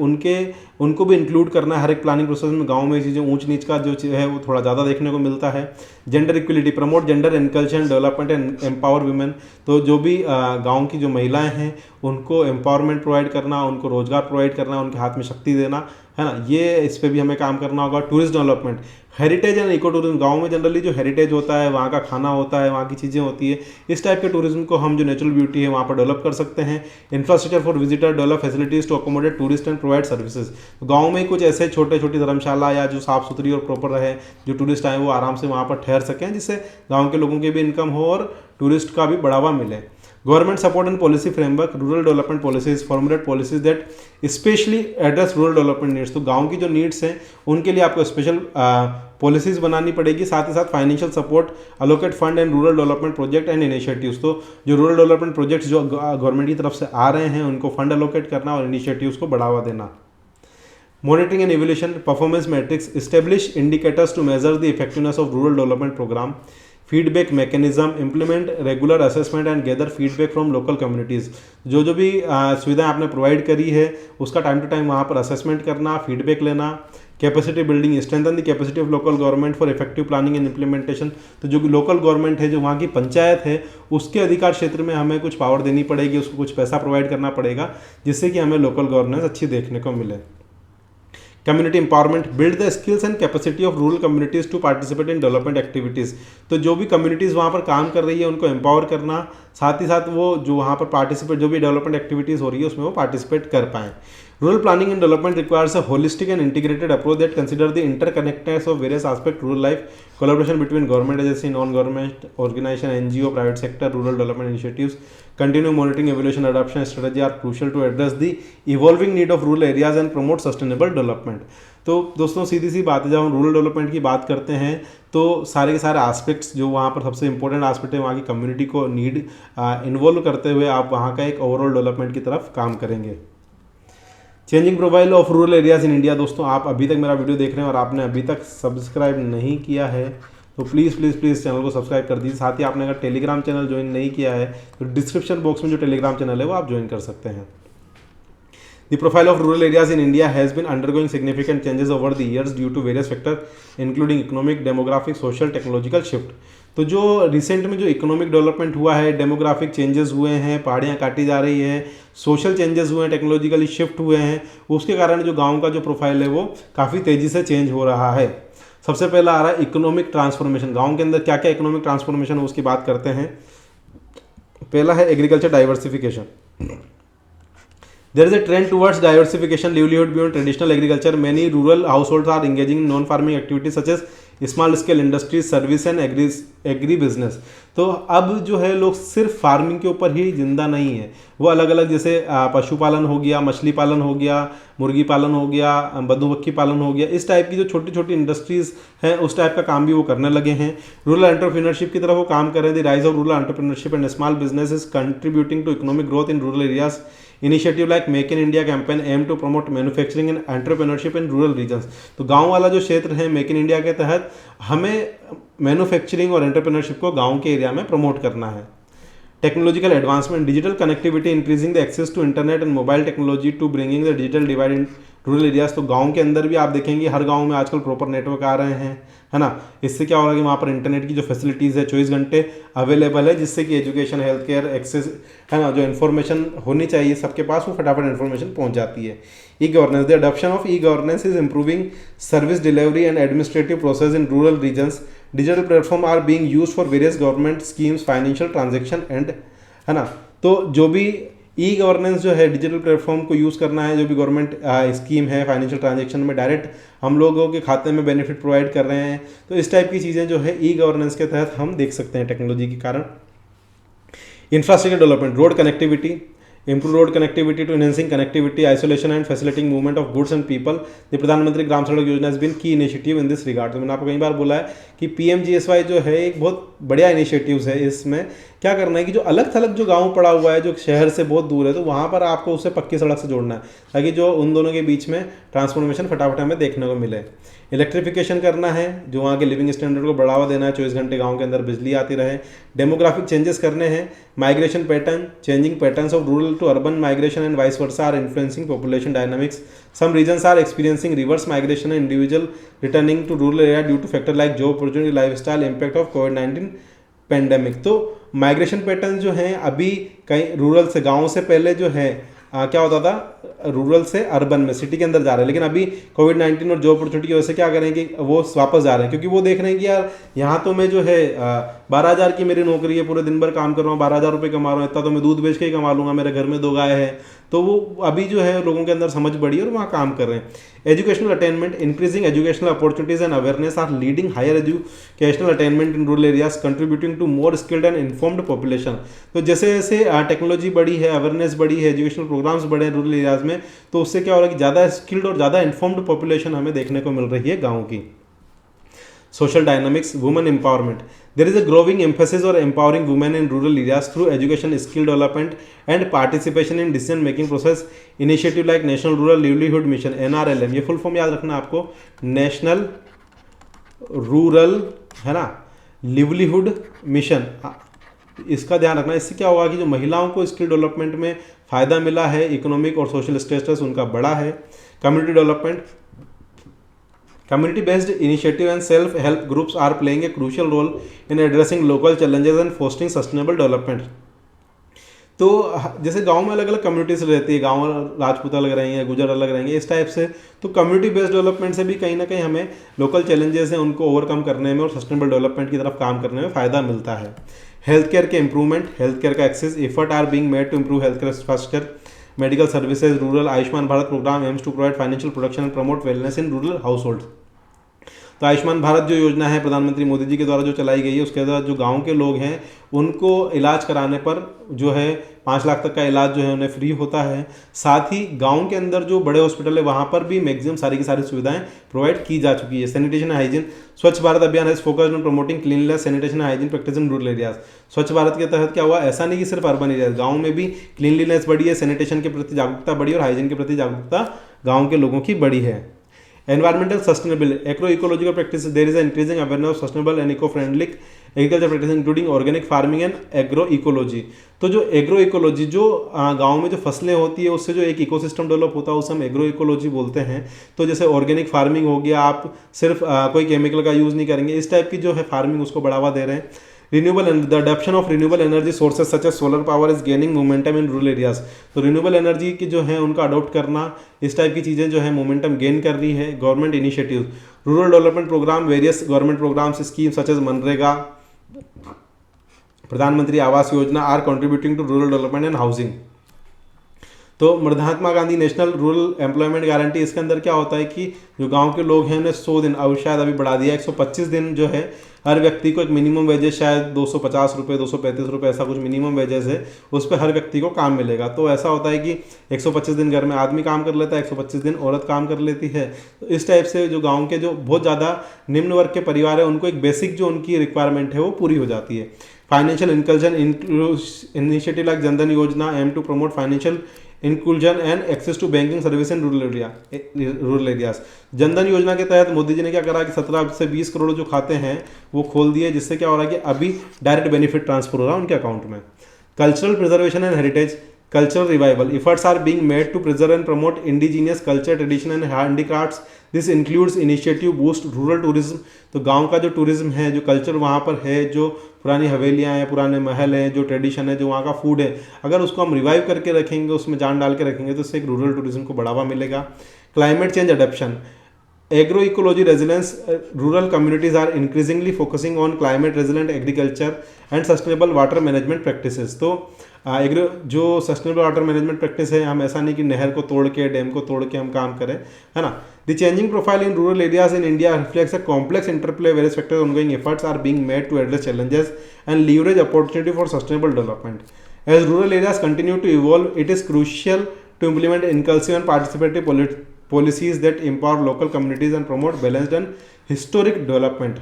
उनको भी इंक्लूड करना है हर एक प्लानिंग प्रोसेस में। गांव में चीज़ें ऊंच नीच का जो है वो थोड़ा ज़्यादा देखने को मिलता है। Gender equality, promote gender inclusive development and empower women, तो जो भी गांव की जो महिलाएं हैं उनको एम्पावरमेंट प्रोवाइड करना, उनको रोजगार प्रोवाइड करना, उनके हाथ में शक्ति देना, है ना, ये इस पर भी हमें काम करना होगा। Tourist development, heritage and eco tourism, गाँव में जनरली जो हेरिटेज होता है, वहाँ का खाना होता है, वहाँ की चीज़ें होती है, इस टाइप के टूरिज्म को हम जो नेचुरल ब्यूटी है वहाँ पर डेवलप कर सकते हैं। Infrastructure for visitor, develop facilities to accommodate tourist and provide services, गाँव में कुछ ऐसे छोटे छोटी धर्मशाला या जो साफ़ सुथरी और प्रॉपर रहे, जो टूरिस्ट आए वो आराम से वहाँ पर ठहर सकें, जिससे गाँव के लोगों की भी इनकम हो और टूरिस्ट का भी बढ़ावा मिले। Government support and policy framework, rural development policies, formulate policies that specially address rural development needs, तो गांव की जो नीड्स हैं उनके लिए आपको स्पेशल पॉलिसीज बनानी पड़ेगी। साथ ही साथ financial support, allocate fund and rural development project and initiatives, तो जो रूरल डेवलपमेंट प्रोजेक्ट्स जो गवर्नमेंट की तरफ से आ रहे हैं उनको फंड अलोकेट करना और इनिशिएटिव्स को बढ़ावा देना। Monitoring and evaluation, performance matrix, establish indicators to measure the effectiveness of rural development programme, feedback mechanism, implement regular assessment and gather feedback from local communities, जो भी सुविधाएं आपने प्रोवाइड करी है उसका टाइम टू टाइम वहाँ पर असेसमेंट करना, फीडबैक लेना। Capacity building, strengthen the capacity of local government for effective planning and implementation, तो जो लोकल गवर्नमेंट है, जो वहाँ की पंचायत है, उसके अधिकार क्षेत्र में हमें कुछ पावर देनी पड़ेगी, उसको कुछ पैसा प्रोवाइड करना पड़ेगा जिससे कि हमें लोकल गवर्नेंस अच्छी देखने को मिले। Community empowerment, build the skills and capacity of rural communities to participate in development activities, तो जो भी कम्युनिटीज़ वहाँ पर काम कर रही है उनको एम्पावर करना, साथ ही साथ वो जो वहाँ पर पार्टिसिपेट जो भी डेवलपमेंट एक्टिविटीज़ हो रही है उसमें वो पार्टिसिपेट कर पाएँ। Rural planning and development requires a holistic and integrated approach that considers the interconnectedness of various aspects of rural life, collaboration between government agency, non-government organization, NGO, private sector, rural development initiatives, continuous monitoring, evaluation, adoption strategy are crucial to address the evolving need of rural areas and promote sustainable development. तो दोस्तों सीधी सी बात है, जब हम rural development की बात करते हैं तो सारे के सारे एस्पेक्ट्स जो वहाँ पर सबसे इंपॉर्टेंट एस्पेक्ट है वहाँ की कम्युनिटी को नीड इन्वॉल्व करते हुए आप वहाँ का एक ओवरऑल डेवलपमेंट की तरफ काम करेंगे। Changing profile of rural areas in India. दोस्तों आप अभी तक मेरा वीडियो देख रहे हैं और आपने अभी तक सब्सक्राइब नहीं किया है तो प्लीज़ प्लीज़ प्लीज़ चैनल को सब्सक्राइब कर दीजिए। साथ ही आपने अगर टेलीग्राम चैनल ज्वाइन नहीं किया है तो डिस्क्रिप्शन बॉक्स में जो टेलीग्राम चैनल है वो आप ज्वाइन कर सकते हैं। The profile of rural areas in India has been undergoing significant changes over the years due to various factors including economic, demographic, social, technological shift। तो जो रिसेंट में जो इकोनॉमिक डेवलपमेंट हुआ है, डेमोग्राफिक चेंजेस हुए हैं, पहाड़ियाँ काटी जा रही है, सोशल चेंजेस हुए हैं, टेक्नोलॉजिकली शिफ्ट हुए हैं, उसके कारण जो गाँव का जो प्रोफाइल है वो काफ़ी तेज़ी से चेंज हो रहा है। सबसे पहला आ रहा है इकोनॉमिक ट्रांसफॉर्मेशन। गाँव के अंदर क्या क्या इकोनॉमिक ट्रांसफॉर्मेशन है उसकी बात करते हैं। पहला है agriculture diversification. There is a trend towards diversification, livelihood beyond traditional agriculture. Many rural households are engaging in non-farming activities such as small scale industries, service and agri business. तो अब जो है लोग सिर्फ फार्मिंग के ऊपर ही जिंदा नहीं है, वो अलग अलग जैसे पशुपालन हो गया, मछली पालन हो गया, मुर्गी पालन हो गया, मधुमक्खी पालन हो गया, इस टाइप की जो छोटी छोटी इंडस्ट्रीज हैं उस टाइप का काम भी वो करने लगे हैं। रूरल एंटरप्रेन्योरशिप की तरफ वो काम कर रहे हैं। The rise of rural entrepreneurship and small business is contributing to economic growth in rural areas. Initiative like make in India campaign aim to promote manufacturing and entrepreneurship in rural regions. तो गांव वाला जो क्षेत्र है, make in India के तहत हमें manufacturing और एंटरप्रेन्योरशिप को गांव के एरिया में प्रमोट करना है। Technological advancement, digital connectivity, increasing the access to internet and mobile technology to bringing the digital divide in rural areas. तो गांव के अंदर भी आप देखेंगे हर गांव में आजकल प्रॉपर नेटवर्क आ रहे हैं, है ना। इससे क्या होगा कि वहाँ पर इंटरनेट की जो फैसिलिटीज़ है 24 घंटे अवेलेबल है, जिससे कि एजुकेशन, हेल्थ केयर, एक्सेस, है ना, जो इन्फॉर्मेशन होनी चाहिए सबके पास वो फटाफट इन्फॉर्मेशन पहुँच जाती है। E governance, the adoption of e governance is improving service delivery and administrative process in rural regions. Digital platform are being used for various government schemes, financial transaction and, है ना। तो जो भी ई गवर्नेंस जो है, digital platform को use करना है, जो भी गवर्नमेंट स्कीम है फाइनेंशियल ट्रांजेक्शन में डायरेक्ट हम लोगों के खाते में बेनिफिट प्रोवाइड कर रहे हैं, तो इस टाइप की चीज़ें जो है ई गवर्नेंस के तहत हम देख सकते हैं टेक्नोलॉजी के कारण। Infrastructure development, road connectivity, improve road connectivity to enhancing connectivity, isolation and facilitating movement of goods and people. The प्रधानमंत्री ग्राम सड़क योजना has been key initiative in this regard। तो मैंने आपको कई बार बोला है कि PMGSY जो है एक बहुत बढ़िया इनिशिएटिव्स है। इसमें क्या करना है कि जो अलग थलग जो गांव पड़ा हुआ है, जो शहर से बहुत दूर है, तो वहाँ पर आपको उसे पक्की सड़क से जोड़ना है ताकि जो उन दोनों के बीच में ट्रांसफॉर्मेशन फटाफट हमें देखने को मिले। इलेक्ट्रिफिकेशन करना है, जो वहाँ के लिविंग स्टैंडर्ड को बढ़ावा देना है, 24 घंटे गांव के अंदर बिजली आती रहे। डेमोग्राफिक चेंजेस करने हैं, migration pattern, changing patterns of rural to urban migration and vice versa are influencing population dynamics. Some regions are experiencing reverse migration and individual returning to rural area due to factor like job opportunity, lifestyle, impact of कोविड-19 pandemic. तो migration pattern जो हैं अभी कहीं rural से, गाँव से पहले जो है क्या होता था, रूरल से अर्बन में, सिटी के अंदर जा रहे हैं, लेकिन अभी कोविड-19 और जॉब अपॉर्चुनिटी की वजह से क्या करेंगे, वो वापस जा रहे हैं, क्योंकि वो देख रहे हैं कि यार यहाँ तो मैं जो है 12,000 की मेरी नौकरी है, पूरे दिन भर काम कर रहा हूँ, 12,000 रुपये कमा रहा हूँ, इतना तो मैं दूध बेच के ही कमा लूँगा, मेरे घर में 2 गाय है। तो वो अभी जो है लोगों के अंदर समझ बढ़ी और वहाँ काम कर रहे हैं। Educational attainment, increasing educational opportunities and awareness are leading higher educational attainment in rural areas, contributing to more skilled and informed population. तो जैसे जैसे टेक्नोलॉजी बढ़ी है, अवेयरनेस बढ़ी है, एजुकेशनल प्रोग्राम्स बढ़े हैं रूरल एरियाज में, तो उससे क्या हो रहा है कि ज़्यादा स्किल्ड और ज़्यादा इन्फॉर्म्ड पॉपुलेशन हमें देखने को मिल रही है गाँव की। Social dynamics, women empowerment. There is a growing emphasis on empowering women in rural areas through education, skill development, and participation in decision-making process. Initiative like National Rural Livelihood Mission (NRLM), ये full form याद रखना आपको, national rural, है ना, livelihood mission, इसका ध्यान रखना। इससे क्या होगा कि जो महिलाओं को स्किल डेवलपमेंट में फ़ायदा मिला है, इकोनॉमिक और सोशल स्टेटस उनका बड़ा है। Community development, community based initiative and self help groups are playing a crucial role in addressing local challenges and fostering sustainable development। तो जैसे गांव में अलग अलग कम्युनिटीज रहती है, गांव राजपूत अलग रहेंगे, गुजर अलग रहेंगे, इस टाइप से, तो कम्युनिटी बेस्ड डेवलपमेंट से भी कहीं ना कहीं हमें लोकल चैलेंजेस हैं उनको ओवरकम करने में और सस्टेनेबल डेवलपमेंट की तरफ काम करने में फ़ायदा मिलता है। हेल्थ केयर के इंप्रूवमेंट, हेल्थ केयर का access, effort are being made to improve health care infrastructure. Medical services, rural Ayushman Bharat programme aims to provide financial protection and promote wellness in rural household. तो आयुष्मान भारत जो योजना है प्रधानमंत्री मोदी जी के द्वारा जो चलाई गई है, उसके तहत जो गांव के लोग हैं उनको इलाज कराने पर जो है 5 लाख तक का इलाज जो है उन्हें फ्री होता है। साथ ही गांव के अंदर जो बड़े हॉस्पिटल है वहां पर भी मैक्सिमम सारी की सारी सुविधाएं प्रोवाइड की जा चुकी है। सैनिटेशन एंड हाइजीन, स्वच्छ भारत अभियान has focused on promoting cleanliness, sanitation and hygiene practice in rural areas. स्वच्छ भारत के तहत क्या हुआ, ऐसा नहीं कि सिर्फ अर्बन एरिया, गाँव में भी क्लीनलीनेस बढ़ी है, सैनिटेशन के प्रति जागरूकता बढ़ी और हाइजीन के प्रति जागरूकता गाँव के लोगों की बढ़ी है। Environmental sustainability, agroecological practices, there is an increasing awareness of sustainable and eco-friendly agriculture practice including organic farming and agro ecology. तो जो एग्रो इकोलॉजी, जो गांव में जो फसलें होती है उससे जो एक इकोसिस्टम डेवलप होता है उसे हम एग्रो इकोलॉजी बोलते हैं। तो जैसे ऑर्गेनिक फार्मिंग हो गया, आप सिर्फ कोई केमिकल का यूज़ नहीं करेंगे, इस टाइप की जो है फार्मिंग उसको बढ़ावा दे रहे हैं। Renewable, the adoption of renewable energy sources such as solar power is gaining momentum in rural areas. तो रिन्यूएबल एनर्जी की जो है उनका अडॉप्ट करना, इस टाइप की चीज़ें जो है मोमेंटम गेन कर रही है। Government initiative, rural development programme, various government programmes scheme such as मनरेगा, Pradhan Mantri Awas Yojana are contributing to rural development and housing. तो Mahatma Gandhi National Rural Employment Guarantee, इसके अंदर क्या होता है कि जो गांव के लोग हैं उन्हें 100 दिन, अब शायद अभी बढ़ा दिया 125 दिन जो है हर व्यक्ति को एक मिनिमम वेजेस शायद 250 रुपये 235 रुपये ऐसा कुछ मिनिमम वेजेस है, उस पर हर व्यक्ति को काम मिलेगा। तो ऐसा होता है कि 125 दिन घर में आदमी काम कर लेता है, 125 दिन औरत काम कर लेती है। तो इस टाइप से जो गांव के जो बहुत ज़्यादा निम्न वर्ग के परिवार है उनको एक बेसिक जो उनकी रिक्वायरमेंट है वो पूरी हो जाती है। Financial inclusion initiative like Jan Dhan Yojana aim to promote financial inclusion and access to banking service in rural areas. Jan Dhan Yojana के तहत मोदी जी ने क्या करा कि 17 से 20 करोड़ जो खाते हैं वो खोल दिए, जिससे क्या हो रहा है कि अभी डायरेक्ट बेनिफिट ट्रांसफर हो रहा है उनके अकाउंट में। Cultural preservation and heritage, cultural revival, efforts are being made to preserve and promote indigenous culture, tradition and handicrafts. This includes initiative boost rural tourism. तो गांव का जो टूरिज्म है, जो कल्चर वहाँ पर है, जो पुरानी हवेलियाँ हैं, पुराने महल हैं, जो ट्रेडिशन है, जो वहाँ का फूड है, अगर उसको हम रिवाइव करके रखेंगे, उसमें जान डाल के रखेंगे तो इससे एक रूरल टूरिज्म को बढ़ावा मिलेगा। Climate change adaptation, agro ecology resilience, rural communities are increasingly focusing on climate resilient agriculture and sustainable water management practices. तो एग्रो जो सस्टेनेबल वाटर मैनेजमेंट प्रैक्टिस है, हम ऐसा नहीं कि नहर को तोड़ के, डैम को तोड़ के हम काम करें, है ना। The changing profile in rural areas in India reflects a complex interplay various factors ongoing efforts are being made to address challenges and leverage opportunity for sustainable development. As rural areas continue to evolve, it is crucial to implement inclusive and participative policies that empower local communities and promote balanced and historic development।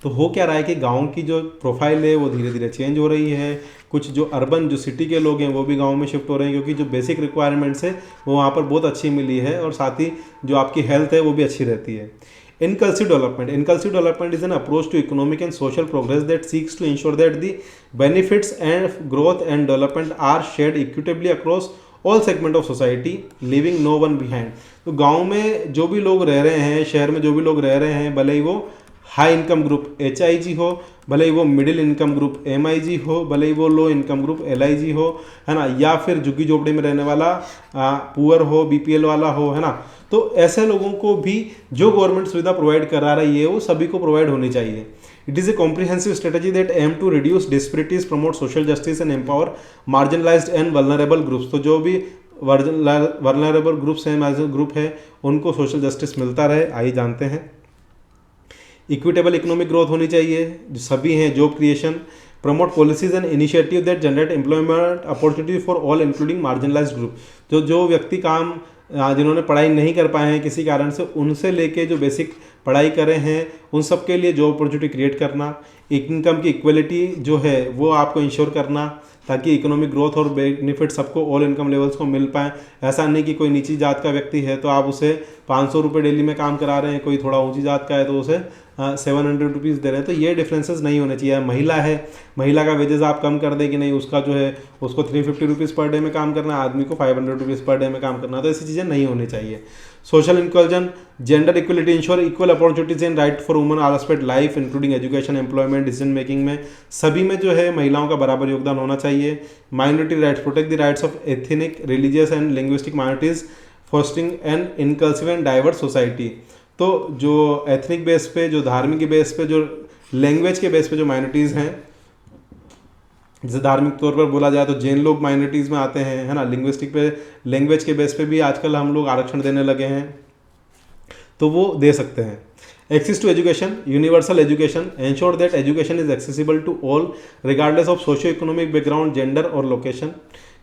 तो हो क्या रहा है कि गांव की जो profile है वो धीरे धीरे चेंज हो रही है। कुछ जो अर्बन जो सिटी के लोग हैं वो भी गांव में शिफ्ट हो रहे हैं, क्योंकि जो बेसिक रिक्वायरमेंट्स है वो वहाँ पर बहुत अच्छी मिली है, और साथ ही जो आपकी हेल्थ है वो भी अच्छी रहती है। Inclusive development is an approach to economic and social progress that seeks to ensure that the benefits and growth and development are shared equitably across all segment of society, living no one behind. तो गांव में जो भी लोग रह रहे हैं, शहर में जो भी लोग रह रहे हैं, भले ही वो हाई इनकम ग्रुप HIG हो, भले ही वो मिडिल इनकम ग्रुप MIG हो, भले ही वो लो इनकम ग्रुप LIG हो, है ना, या फिर झुग्गी झोपड़ी में रहने वाला पुअर हो, BPL वाला हो, है ना। तो ऐसे लोगों को भी जो गवर्नमेंट सुविधा प्रोवाइड करा रही है वो सभी को प्रोवाइड होनी चाहिए। It is a comprehensive strategy that aim to reduce disparities, promote social justice and empower marginalized and vulnerable groups। तो जो भी vulnerable groups हैं, marginal group है, उनको social justice मिलता रहे, आइए जानते हैं। Equitable economic growth होनी चाहिए, जो सभी हैं, job creation, promote policies and initiative that generate employment opportunity for all including marginalized group। जो व्यक्ति काम जिन्होंने पढ़ाई नहीं कर पाए हैं किसी कारण से, उनसे लेके जो बेसिक पढ़ाई करे हैं उन सब के लिए जॉब अपॉर्चुनिटी क्रिएट करना। इनकम की इक्वलिटी जो है वो आपको इंश्योर करना, ताकि इकोनॉमिक ग्रोथ और बेनिफिट सबको ऑल इनकम लेवल्स को मिल पाए। ऐसा नहीं कि कोई नीची जात का व्यक्ति है तो आप उसे 500 रुपये डेली में काम करा रहे हैं, कोई थोड़ा ऊंची जात का है तो उसे 700 रुपीज़ दे रहे हैं। तो ये डिफरेंसेस नहीं होने चाहिए। महिला है, महिला का वेजेस आप कम कर दें कि नहीं, उसका जो है उसको 350 रुपीज़ पर डे में काम करना है, आदमी को 500 रुपीज़ पर डे में काम करना है। तो ऐसी चीज़ें नहीं होनी चाहिए। Social inclusion, gender equality, ensure equal opportunities and right for woman all aspect life including education, employment, decision making में सभी में जो है महिलाओं का बराबर योगदान होना चाहिए। Minority rights, protect the rights of ethnic, religious and linguistic minorities, fostering and inclusive and diverse society. तो जो एथनिक बेस पे, जो धार्मिक के बेस पे, जो लैंग्वेज के बेस पे जो माइनॉरिटीज़ हैं जैसे धार्मिक तौर पर बोला जाए तो जैन लोग माइनॉरिटीज़ में आते हैं, है ना। लिंग्विस्टिक पे, लैंग्वेज के बेस पे भी आजकल हम लोग आरक्षण देने लगे हैं, तो वो दे सकते हैं। Access to education, universal education, ensure that education is accessible to all regardless of socio economic background, gender और location.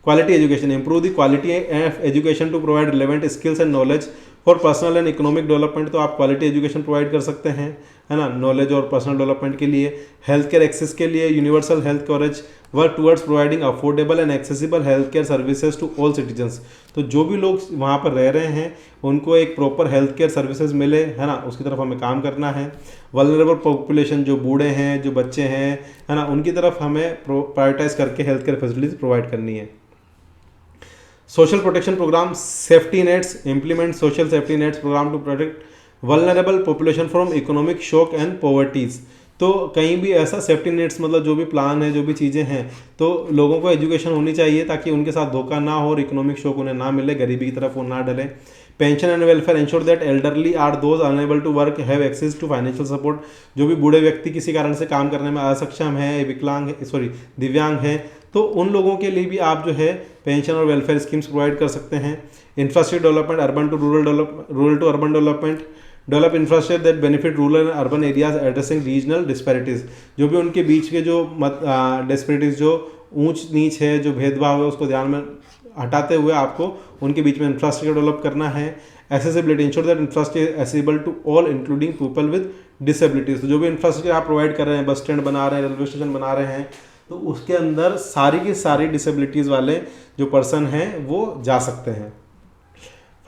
Quality education, improve the quality of education to provide relevant skills and knowledge for personal and economic development. तो आप quality education provide कर सकते हैं, है ना, knowledge और personal development के लिए। हेल्थ केयर एक्सेस के लिए universal health coverage, work towards providing affordable and accessible health care services to all citizens. तो जो भी लोग वहाँ पर रह रहे हैं उनको एक प्रॉपर हेल्थ केयर सर्विसेज मिले, है ना, उसकी तरफ हमें काम करना है। वल्नरेबल पॉपुलेशन, जो बूढ़े हैं, जो बच्चे हैं, है ना, उनकी तरफ हमें प्रायोरिटाइज करके हेल्थ केयर फैसिलिटीज प्रोवाइड करनी है। Social protection programme, safety nets, implement social safety nets programme to protect vulnerable population from economic shock and poverties. तो कहीं भी ऐसा सेफ्टी नेट्स, मतलब जो भी प्लान है, जो भी चीज़ें हैं, तो लोगों को एजुकेशन होनी चाहिए ताकि उनके साथ धोखा ना हो और इकोनॉमिक शॉक उन्हें ना मिले, गरीबी की तरफ वो ना डले। Pension and welfare, ensure that elderly or those unable to work have access to financial support. जो भी बूढ़े व्यक्ति किसी कारण से काम करने में असक्षम है, विकलांग है, दिव्यांग हैं, तो उन लोगों के लिए भी आप जो है पेंशन और वेलफेयर स्कीम्स प्रोवाइड कर सकते हैं। Infrastructure development, urban to rural to urban development, develop infrastructure that benefit rural and urban areas addressing regional disparities. जो भी उनके बीच के जो डिस्पैरिटीज़, जो ऊंच नीच है, जो भेदभाव है, उसको ध्यान में हटाते हुए आपको उनके बीच में इंफ्रास्ट्रक्चर डेवलप करना है। Accessibility, ensure that infrastructure accessible to all including people with disabilities. तो जो भी इंफ्रास्ट्रक्चर आप प्रोवाइड कर रहे हैं, बस स्टैंड बना रहे हैं, रेलवे स्टेशन बना रहे हैं, तो उसके अंदर सारी की सारी डिसेबिलिटीज़ वाले जो पर्सन हैं वो जा सकते हैं।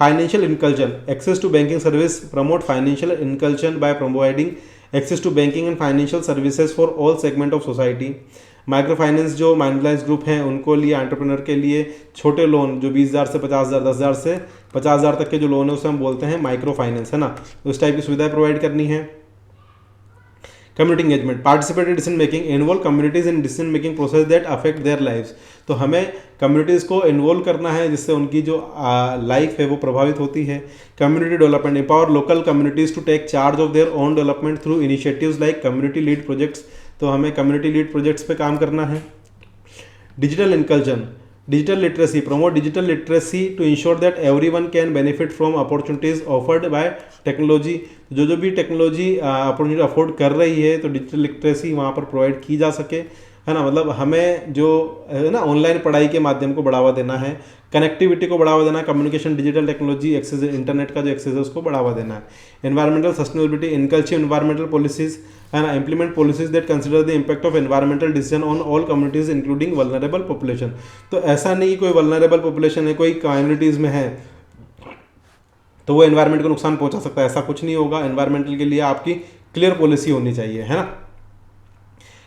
Financial inclusion, access to banking service, promote financial inclusion by providing access to banking and financial services for all segment of society. Micro finance, जो माइनलाइज ग्रुप हैं उनको लिए, एंटरप्रेन्योर के लिए छोटे लोन जो 20,000 से 50,000, 10,000 से 50,000 तक के जो लोन है उसे हम बोलते हैं माइक्रो फाइनेंस, है ना। तो इस टाइप की सुविधाएं प्रोवाइड करनी है। Community engagement, participated decision making, involve communities in decision making process that affect their lives. तो हमें कम्युनिटीज़ को इन्वॉल्व करना है जिससे उनकी जो लाइफ है वो प्रभावित होती है। Community development, empower local communities to take charge of their own development through initiatives like community lead projects. तो हमें कम्युनिटी लीड प्रोजेक्ट्स पे काम करना है। Digital inclusion, digital literacy, promote digital literacy to ensure that everyone can benefit from opportunities offered by technology. जो भी technology opportunity afford कर रही है तो डिजिटल लिटरेसी वहाँ पर प्रोवाइड की जा सके, है ना। मतलब हमें जो है ना ऑनलाइन पढ़ाई के माध्यम को बढ़ावा देना है, कनेक्टिविटी को बढ़ावा देना है, communication, digital technology, access, internet का जो एक्सेस है उसको बढ़ावा देना है। Environmental sustainability, inculture environmental policies, है ना, implement policies that consider the impact of environmental decision on all communities including vulnerable population. तो ऐसा नहीं कि कोई वल्नरेबल पॉपुलेशन है, कोई कम्युनिटीज़ में है तो वो एनवायरमेंट को नुकसान पहुंचा सकता है, ऐसा कुछ नहीं होगा। एनवायरमेंटल के लिए आपकी क्लियर पॉलिसी होनी चाहिए, है ना।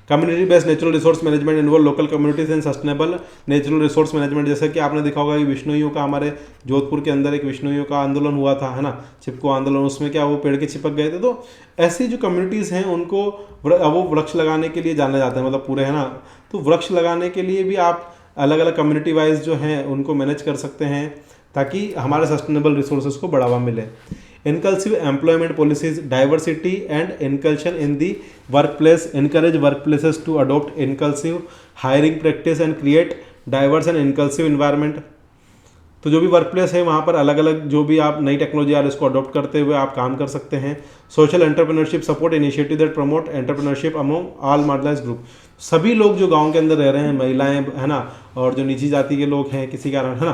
Community based natural resource management, involve local communities and sustainable natural resource management. जैसे कि आपने देखा होगा कि विश्नोइयों का, हमारे जोधपुर के अंदर एक विश्नोइयों का आंदोलन हुआ था, है ना, चिपको आंदोलन। उसमें क्या वो पेड़ के चिपक गए थे। तो ऐसी जो कम्युनिटीज़ हैं उनको वो वृक्ष लगाने के लिए जाने जाते हैं, मतलब पूरे, है ना। तो वृक्ष लगाने के लिए भी आप अलग अलग कम्युनिटी वाइज जो हैं उनको मैनेज कर सकते हैं ताकि हमारे सस्टेनेबल रिसोर्सेज को बढ़ावा मिले। Inclusive employment policies, diversity and inclusion in the workplace, encourage workplaces to adopt inclusive hiring practice and create diverse and inclusive environment. तो जो भी वर्क प्लेस है वहाँ पर अलग अलग जो भी आप नई टेक्नोलॉजी आ रही है उसको अडॉप्ट करते हुए आप काम कर सकते हैं। Social entrepreneurship, support initiative that promote entrepreneurship among all marginalised group. सभी लोग जो गांव के अंदर रह रहे हैं, महिलाएं, है ना, और जो निजी जाति के लोग हैं किसी कारण, है ना,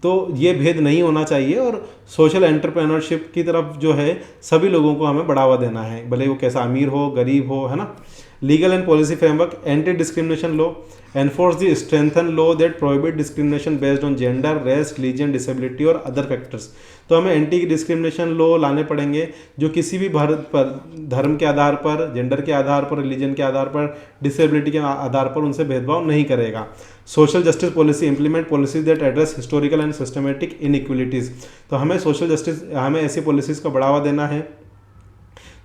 तो ये भेद नहीं होना चाहिए। और सोशल एंटरप्रेन्योरशिप की तरफ जो है सभी लोगों को हमें बढ़ावा देना है, भले वो कैसा अमीर हो, गरीब हो, है ना। Legal and policy framework, anti discrimination law, enforce the strengthen law that prohibit discrimination based on gender, race, religion, disability और अदर फैक्टर्स। तो हमें एंटी डिस्क्रिमिनेशन लॉ लाने पड़ेंगे जो किसी भी धर्म के आधार पर, जेंडर के आधार पर, रिलीजन के आधार पर, डिसेबिलिटी के आधार पर उनसे भेदभाव नहीं करेगा। Social justice policy, implement policies that address historical and systematic inequalities. तो हमें सोशल जस्टिस, हमें ऐसी पॉलिसीज़ को बढ़ावा देना है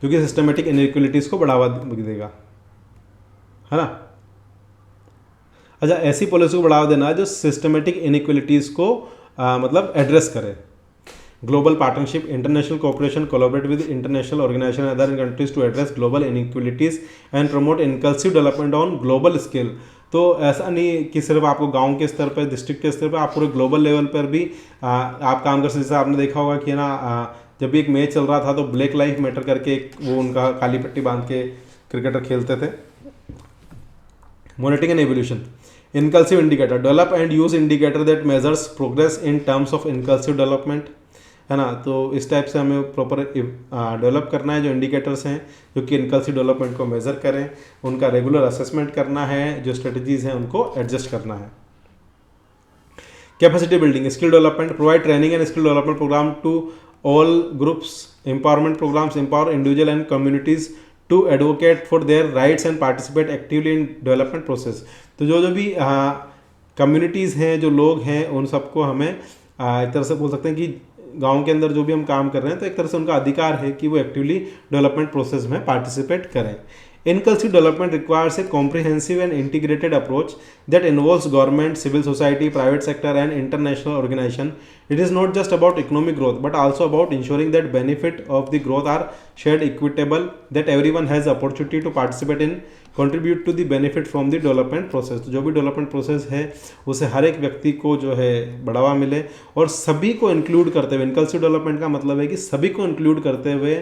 जो कि सिस्टमेटिक इनइक्वलिटीज़ को बढ़ावा देगा, है ना। अच्छा, ऐसी पॉलिसी को बढ़ावा देना है जो सिस्टमेटिक इनइक्वलिटीज़ को मतलब एड्रेस करे। Global partnership, international cooperation, collaborate with international organisation other countries to address global inequalities and promote inclusive development on global scale. तो ऐसा नहीं कि सिर्फ आपको गांव के स्तर पर, डिस्ट्रिक्ट के स्तर पर, आप पूरे ग्लोबल लेवल पर भी आप काम कर सकते। जैसे आपने देखा होगा कि ना जब भी एक मैच चल रहा था तो ब्लैक लाइफ मैटर करके एक वो उनका काली पट्टी बांध के क्रिकेटर खेलते थे। Monitoring and evolution, inclusive indicator, develop and use indicator that measures progress in terms of inclusive development, है ना। तो इस टाइप से हमें प्रॉपर डेवलप करना है जो इंडिकेटर्स हैं जो कि इनकल्सिव डेवलपमेंट को मेजर करें, उनका रेगुलर असेसमेंट करना है, जो स्ट्रेटजीज हैं उनको एडजस्ट करना है। Capacity building, skill development, provide training and skill development programme to all groups, empowerment programmes empower individual and communities to advocate for their rights and participate actively in development process. तो जो भी communities हैं, जो लोग हैं, उन सबको हमें एक तरह से बोल सकते हैं कि गांव के अंदर जो भी हम काम कर रहे हैं तो एक तरह से उनका अधिकार है कि वो एक्टिवली डेवलपमेंट प्रोसेस में पार्टिसिपेट करें। Inclusive development requires a comprehensive and integrated approach that involves government, civil society, private sector and international organization. It is not just about economic growth but also about ensuring that benefit of the growth are shared equitable, that everyone has the opportunity to participate in, contribute to the benefit from the development process। तो जो भी development process है उसे हर एक व्यक्ति को जो है बढ़ावा मिले और सभी को इंक्लूड करते हुए। इनकल्सिव डेवलपमेंट का मतलब है कि सभी को इंक्लूड करते हुए,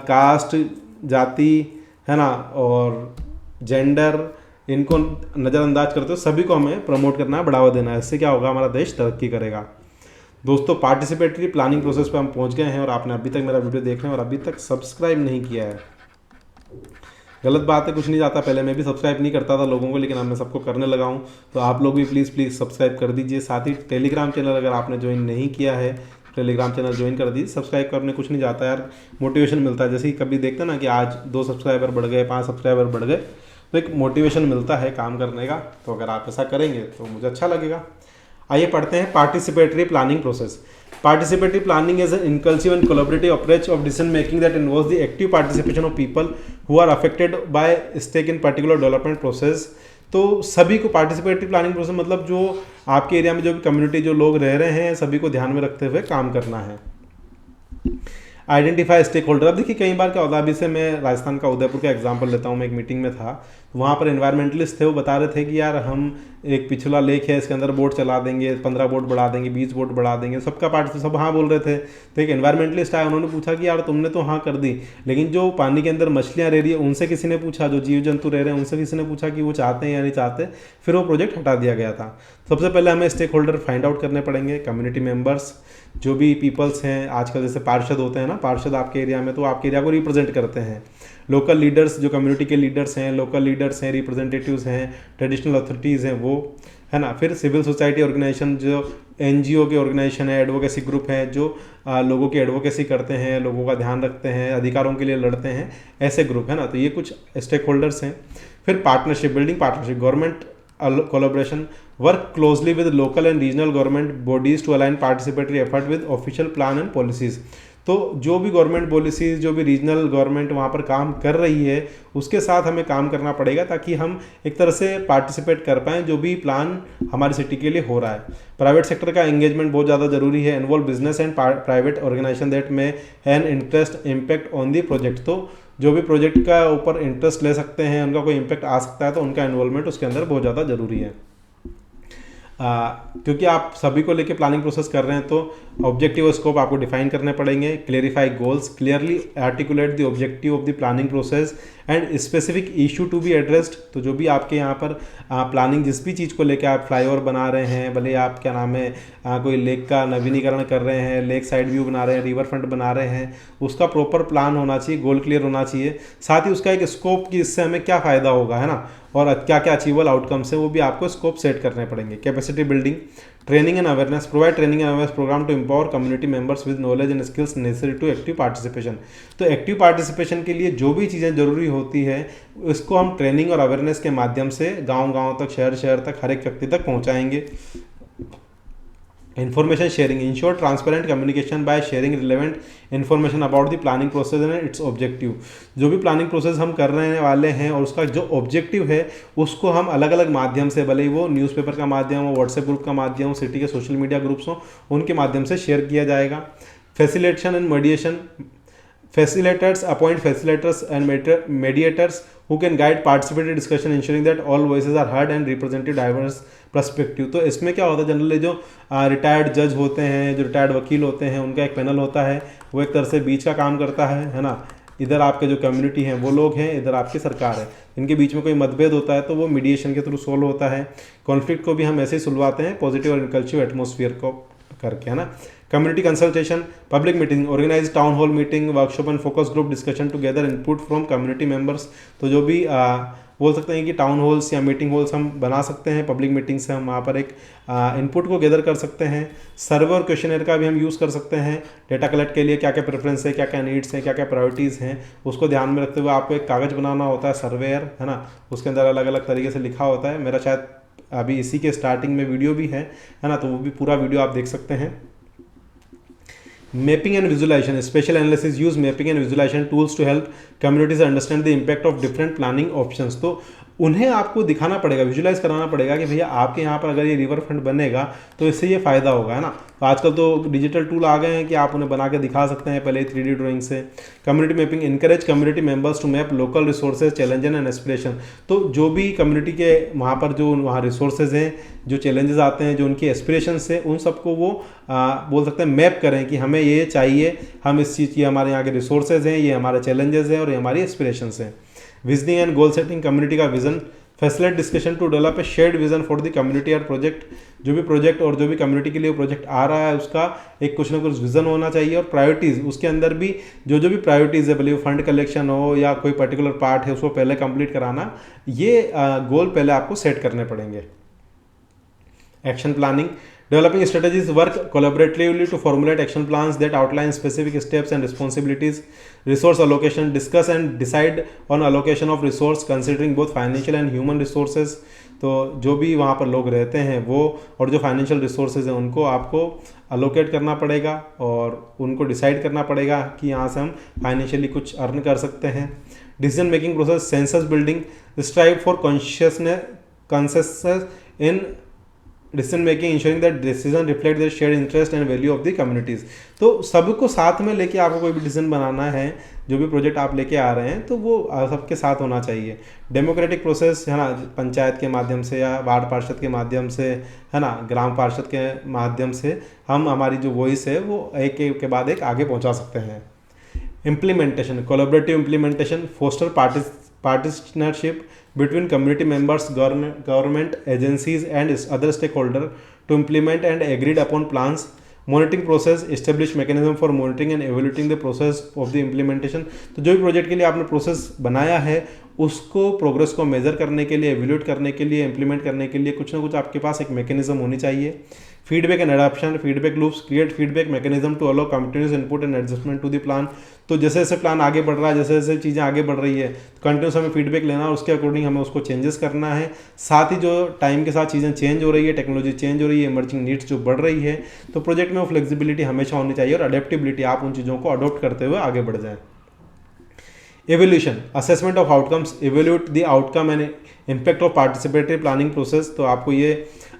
कास्ट, जाति, है ना, और जेंडर, इनको नज़रअंदाज करते हुए सभी को हमें प्रमोट करना है, बढ़ावा देना है। इससे क्या होगा, हमारा देश तरक्की करेगा। दोस्तों, पार्टिसिपेटरी प्लानिंग प्रोसेस पे हम पहुंच गए हैं और आपने अभी तक मेरा वीडियो देख रहे हैं और अभी तक सब्सक्राइब नहीं किया है, गलत बात है, कुछ नहीं जाता। पहले मैं भी सब्सक्राइब नहीं करता था लोगों को, लेकिन अब मैं सबको करने लगा हूँ। तो आप लोग भी प्लीज़ सब्सक्राइब कर दीजिए। साथ ही टेलीग्राम चैनल अगर आपने ज्वाइन नहीं किया है, टेलीग्राम चैनल ज्वाइन कर दीजिए। सब्सक्राइब करने कुछ नहीं जाता यार, मोटिवेशन मिलता है। जैसे ही कभी देखते हैं ना कि आज 2 सब्सक्राइबर बढ़ गए, 5 सब्सक्राइबर बढ़ गए, तो एक मोटिवेशन मिलता है काम करने का। तो अगर आप ऐसा करेंगे तो मुझे अच्छा लगेगा। आइए पढ़ते हैं participatory planning process. Participatory planning is an inclusive and collaborative approach of decision making that involves the active participation of people who are affected by stake in particular development process. तो सभी को पार्टिसिपेटरी प्लानिंग प्रोसेस मतलब जो आपके area में जो भी community, जो लोग रह रहे हैं, सभी को ध्यान में रखते हुए काम करना है। Identify stakeholder. अब देखिए कई बार क्या होता है, अभी से मैं राजस्थान का उदयपुर का एग्जांपल लेता हूँ। मैं एक मीटिंग में था, वहाँ पर एनवायरमेंटलिस्ट थे, वो बता रहे थे कि यार हम एक पिछला लेक है, इसके अंदर बोट चला देंगे, 15 बोट बढ़ा देंगे, 20 बोट बढ़ा देंगे। सबका पार्ट सब हाँ बोल रहे थे। तो एक एनवायरमेंटलिस्ट आया, उन्होंने पूछा कि यार तुमने तो हाँ कर दी, लेकिन जो पानी के अंदर मछलियाँ रह रही है उनसे किसी ने पूछा, जो जीव जंतु रह रहे हैं उनसे किसी ने पूछा कि वो चाहते हैं या नहीं चाहते। फिर वो प्रोजेक्ट हटा दिया गया था। सबसे पहले हमें स्टेक होल्डर फाइंड आउट करने पड़ेंगे। कम्युनिटी मेंबर्स, जो भी पीपल्स हैं, आजकल जैसे पार्षद होते हैं ना, पार्षद आपके एरिया में, तो आपके एरिया को रिप्रेजेंट करते हैं। लोकल लीडर्स, जो कम्युनिटी के लीडर्स हैं, लोकल लीडर्स हैं, रिप्रेजेंटेटिव्स हैं, ट्रेडिशनल अथॉरिटीज़ हैं, वो, है ना। फिर सिविल सोसाइटी ऑर्गेनाइजेशन, जो एनजीओ के ऑर्गेनाइजेशन है, एडवोकेसी ग्रुप है, जो लोगों की एडवोकेसी करते हैं, लोगों का ध्यान रखते हैं, अधिकारों के लिए लड़ते हैं, ऐसे ग्रुप, है ना। तो ये कुछ स्टेक होल्डर्स हैं। फिर partnership, building partnership, government collaboration, work closely with local and regional government bodies to align participatory effort with official plan and policies। तो जो भी गवर्नमेंट पॉलिसीज़, जो भी रीजनल गवर्नमेंट वहाँ पर काम कर रही है, उसके साथ हमें काम करना पड़ेगा ताकि हम एक तरह से पार्टिसिपेट कर पाएँ जो भी प्लान हमारी सिटी के लिए हो रहा है। प्राइवेट सेक्टर का एंगेजमेंट बहुत ज़्यादा जरूरी है। Involve business and private organisation that may have an interest impact on the project. तो जो भी प्रोजेक्ट का ऊपर इंटरेस्ट ले सकते हैं, उनका कोई इम्पैक्ट आ सकता है, तो उनका इन्वॉल्वमेंट उसके अंदर बहुत ज़्यादा ज़रूरी है। क्योंकि आप सभी को लेके प्लानिंग प्रोसेस कर रहे हैं तो ऑब्जेक्टिव और स्कोप आपको डिफाइन करने पड़ेंगे। Clarify goals, clearly articulate the objective of the planning process and specific issue to be addressed. तो जो भी आपके यहाँ पर प्लानिंग, जिस भी चीज़ को लेकर आप फ्लाईओवर बना रहे हैं, भले आप क्या नाम है कोई लेक का नवीनीकरण कर रहे हैं, लेक साइड व्यू बना रहे हैं, रिवर फ्रंट बना रहे हैं, उसका प्रॉपर प्लान होना चाहिए, गोल क्लियर होना चाहिए। साथ ही उसका एक स्कोप कि इससे हमें क्या फ़ायदा होगा, है ना, और क्या क्या अचीवेबल आउटकम्स है, वो भी आपको स्कोप सेट करने पड़ेंगे। Capacity building, training and awareness, provide training and awareness programme to empower community members with knowledge and skills necessary to active participation. तो एक्टिव पार्टिसिपेशन के लिए जो भी चीज़ें जरूरी होती है उसको हम ट्रेनिंग और अवेयरनेस के माध्यम से गाँव तक, शहर तक, हर एक व्यक्ति तक पहुँचाएंगे। Information sharing, ensure transparent communication by sharing relevant information about the planning process and its objective. जो भी प्लानिंग प्रोसेस हम कर रहे वाले हैं और उसका जो ऑब्जेक्टिव है उसको हम अलग अलग माध्यम से, भले ही वो न्यूज़पेपर का माध्यम हो, व्हाट्सएप ग्रुप का माध्यम हो, सिटी के सोशल मीडिया ग्रुप्स हो, उनके माध्यम से शेयर किया जाएगा। Facilitation and mediation, facilitators appoint facilitators and mediators who can guide participatory discussion ensuring that all voices are heard and represented diverse perspective। तो इसमें क्या होता है, जनरली जो रिटायर्ड जज होते हैं, जो रिटायर्ड वकील होते हैं, उनका एक पैनल होता है, वो एक तरह से बीच का काम करता है ना। इधर आपके जो कम्युनिटी हैं वो लोग हैं, इधर आपकी सरकार है, इनके बीच में कोई मतभेद होता है तो वो मीडिएशन के थ्रू सोल्व होता है। कॉन्फ्लिक्ट को भी हम ऐसे ही सुलझाते हैं पॉजिटिव और इनकल्सिव एटमोसफियर को करके, है ना। Community consultation, public meeting, organise town hall meeting, workshop and focus group discussion to gather input from community members. तो जो भी बोल सकते हैं कि टाउन हॉल्स या मीटिंग हॉल्स हम बना सकते हैं, पब्लिक मीटिंग से हम वहाँ पर एक इनपुट को गैदर कर सकते हैं। सर्वे और क्वेश्चनर का भी हम यूज़ कर सकते हैं डेटा कलेक्ट के लिए, क्या क्या प्रेफरेंस है, क्या क्या नीड्स हैं, क्या क्या प्रायोरिटीज़ हैं, उसको ध्यान में रखते हुए आपको एक कागज़ बनाना होता है सर्वेयर, है ना। उसके अंदर अलग अलग तरीके से लिखा होता है। मेरा शायद अभी इसी के स्टार्टिंग में वीडियो भी है ना, तो वो भी पूरा वीडियो आप देख सकते हैं। Mapping and visualization, special analysis use mapping and visualization tools to help communities understand the impact of different planning options। तो उन्हें आपको दिखाना पड़ेगा, विजुलाइज कराना पड़ेगा कि भैया आपके यहाँ पर अगर ये रिवर फ्रंट बनेगा तो इससे ये फ़ायदा होगा, है ना। तो आजकल तो डिजिटल टूल आ गए हैं कि आप उन्हें बना के दिखा सकते हैं पहले 3D ड्राइंग से। Community mapping, encourage community members to map local resources, challenges and aspiration. तो जो भी कम्युनिटी के वहाँ पर जो वहाँ रिसोर्सेज हैं, जो चैलेंजेस आते हैं, जो उनकी एस्पिरेशंस है, उन सबको वो बोल सकते हैं मैप करें कि हमें ये चाहिए, हम इस चीज़ की, हमारे यहाँ के रिसोर्सेज हैं, ये हमारे चैलेंजेस हैं और ये हमारी एस्पिरेशंस हैं। Visioning and goal setting, community का vision, facilitate discussion to develop a shared vision for the community और प्रोजेक्ट। जो भी प्रोजेक्ट और जो भी कम्युनिटी के लिए प्रोजेक्ट आ रहा है उसका एक कुछ ना कुछ विजन होना चाहिए। और प्रायोरिटीज़, उसके अंदर भी जो भी प्रायोरिटीज़ है, भले वो फंड कलेक्शन हो या कोई पर्टिकुलर पार्ट है, उसको पहले कंप्लीट कराना, ये गोल पहले आपको सेट करने पड़ेंगे। Action planning, developing strategies work collaboratively to formulate action plans that outline specific steps and responsibilities. Resource allocation, discuss and decide on allocation of resource considering both financial and human resources। तो जो भी वहाँ पर लोग रहते हैं वो और जो फाइनेंशियल रिसोर्सेज हैं उनको आपको अलोकेट करना पड़ेगा और उनको डिसाइड करना पड़ेगा कि यहाँ से हम फाइनेंशियली कुछ अर्न कर सकते हैं। Decision making process, census building, strive for consensus in decision making, ensuring that decision reflect the shared interest and value of the communities. तो सबको साथ में लेके आपको कोई भी डिसीजन बनाना है, जो भी प्रोजेक्ट आप लेके आ रहे हैं तो वो सबके साथ होना चाहिए। डेमोक्रेटिक प्रोसेस, है ना, पंचायत के माध्यम से या वार्ड पार्षद के माध्यम से, है ना, ग्राम पार्षद के माध्यम से हम हमारी जो वॉइस है वो एक के बाद एक आगे पहुँचा सकते हैं। Implementation, collaborative implementation, foster partnership between community members, government agencies and other stakeholders to implement and agreed upon plans. Monitoring process, establish mechanism for monitoring and evaluating the process of the implementation। तो जो भी project के लिए आपने process बनाया है उसको progress को मेजर करने के लिए, एवेल्यूएट करने के लिए, इंप्लीमेंट करने के लिए कुछ ना कुछ आपके पास एक मैकेनिज्म होनी चाहिए। Feedback and adaptation, feedback loops, create feedback mechanism to allow continuous input and adjustment to the plan. तो जैसे जैसे प्लान आगे बढ़ रहा है, जैसे जैसे चीज़ें आगे बढ़ रही है, तो कंटिन्यूस हमें फीडबैक लेना और उसके अकॉर्डिंग हमें उसको चेंजेस करना है। साथ ही जो टाइम के साथ चीज़ें चेंज हो रही है, टेक्नोलॉजी चेंज हो रही है, इमर्जिंग नीड्स जो बढ़ रही है, तो प्रोजेक्ट में वो फ्लेक्सिबिलिटी हमेशा होनी चाहिए और अडेप्टिबिलिटी, आप उन चीज़ों को अडॉप्ट करते हुए आगे बढ़ जाएँ। Evolution, assessment of outcomes, evaluate the outcome and impact of participatory planning process. तो आपको ये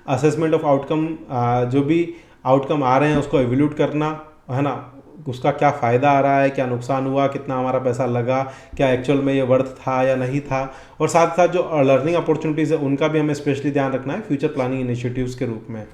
असेसमेंट ऑफ आउटकम, जो भी आउटकम आ रहे हैं उसको एवेल्यूएट करना, है ना, उसका क्या फ़ायदा आ रहा है, क्या नुकसान हुआ, कितना हमारा पैसा लगा, क्या एक्चुअल में ये वर्थ था या नहीं था। और साथ साथ जो लर्निंग अपॉर्चुनिटीज़ है उनका भी हमें स्पेशली ध्यान रखना है फ्यूचर प्लानिंग इनिशिएटिव्स के रूप में।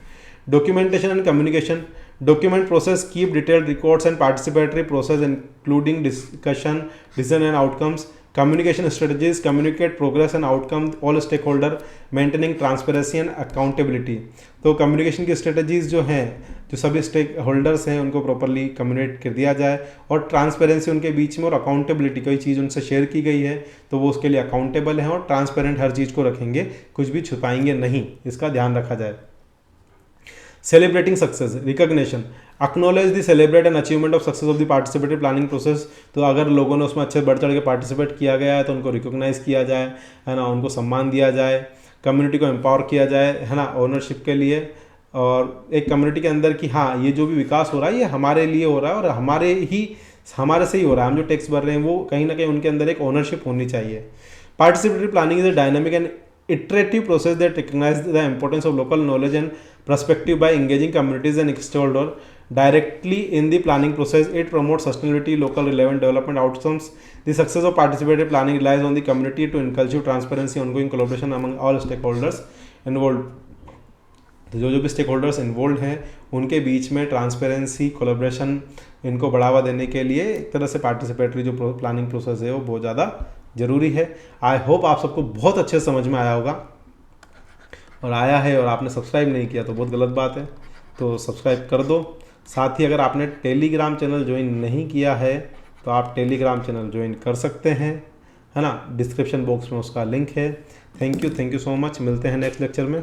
Documentation and communication, document process, keep detailed records and participatory process including discussion, decision and outcomes. Communication strategies, communicate progress and outcome all stakeholder, maintaining transparency and accountability। तो communication की strategies जो हैं, जो सभी stake holders हैं उनको properly communicate कर दिया जाए और ट्रांसपेरेंसी उनके बीच में और अकाउंटेबिलिटी, कोई चीज़ उनसे शेयर की गई है तो वो उसके लिए अकाउंटेबल हैं और ट्रांसपेरेंट हर चीज़ को रखेंगे, कुछ भी छुपाएंगे नहीं, इसका ध्यान रखा जाए। Celebrating success, recognition, acknowledge the celebrate and achievement of success of the participatory planning process. तो अगर लोगों ने उसमें अच्छे बढ़ चढ़ के पार्टिसिपेट किया गया है तो उनको रिकॉग्नाइज किया जाए, है ना, उनको सम्मान दिया जाए, कम्युनिटी को एम्पावर किया जाए, है ना, ओनरशिप के लिए, और एक कम्युनिटी के अंदर कि हाँ ये जो भी विकास हो रहा है ये हमारे लिए हो रहा है और हमारे से ही हो रहा है, हम जो टैक्स भर रहे हैं वो कहीं ना कहीं उनके अंदर एक ओनरशिप होनी चाहिए। Participatory planning is a dynamic and iterative process that recognizes the importance of local knowledge and perspective by engaging communities and stakeholders. directly in the planning process. It promotes sustainability, local relevant development outcomes. The success of participative planning relies on the community to inculcate transparency, ongoing collaboration among all stakeholders involved. तो जो भी stake holders involve हैं उनके बीच में transparency, collaboration इनको बढ़ावा देने के लिए एक तरह से पार्टिसिपेटरी जो प्लानिंग प्रोसेस है वो बहुत ज़्यादा ज़रूरी है। आई होप आप सबको बहुत अच्छे समझ में आया होगा, और आया है और आपने सब्सक्राइब नहीं किया तो बहुत गलत बात है, तो सब्सक्राइब कर दो। साथ ही अगर आपने टेलीग्राम चैनल ज्वाइन नहीं किया है तो आप टेलीग्राम चैनल ज्वाइन कर सकते हैं, है ना, डिस्क्रिप्शन बॉक्स में उसका लिंक है। थैंक यू सो मच, मिलते हैं नेक्स्ट लेक्चर में।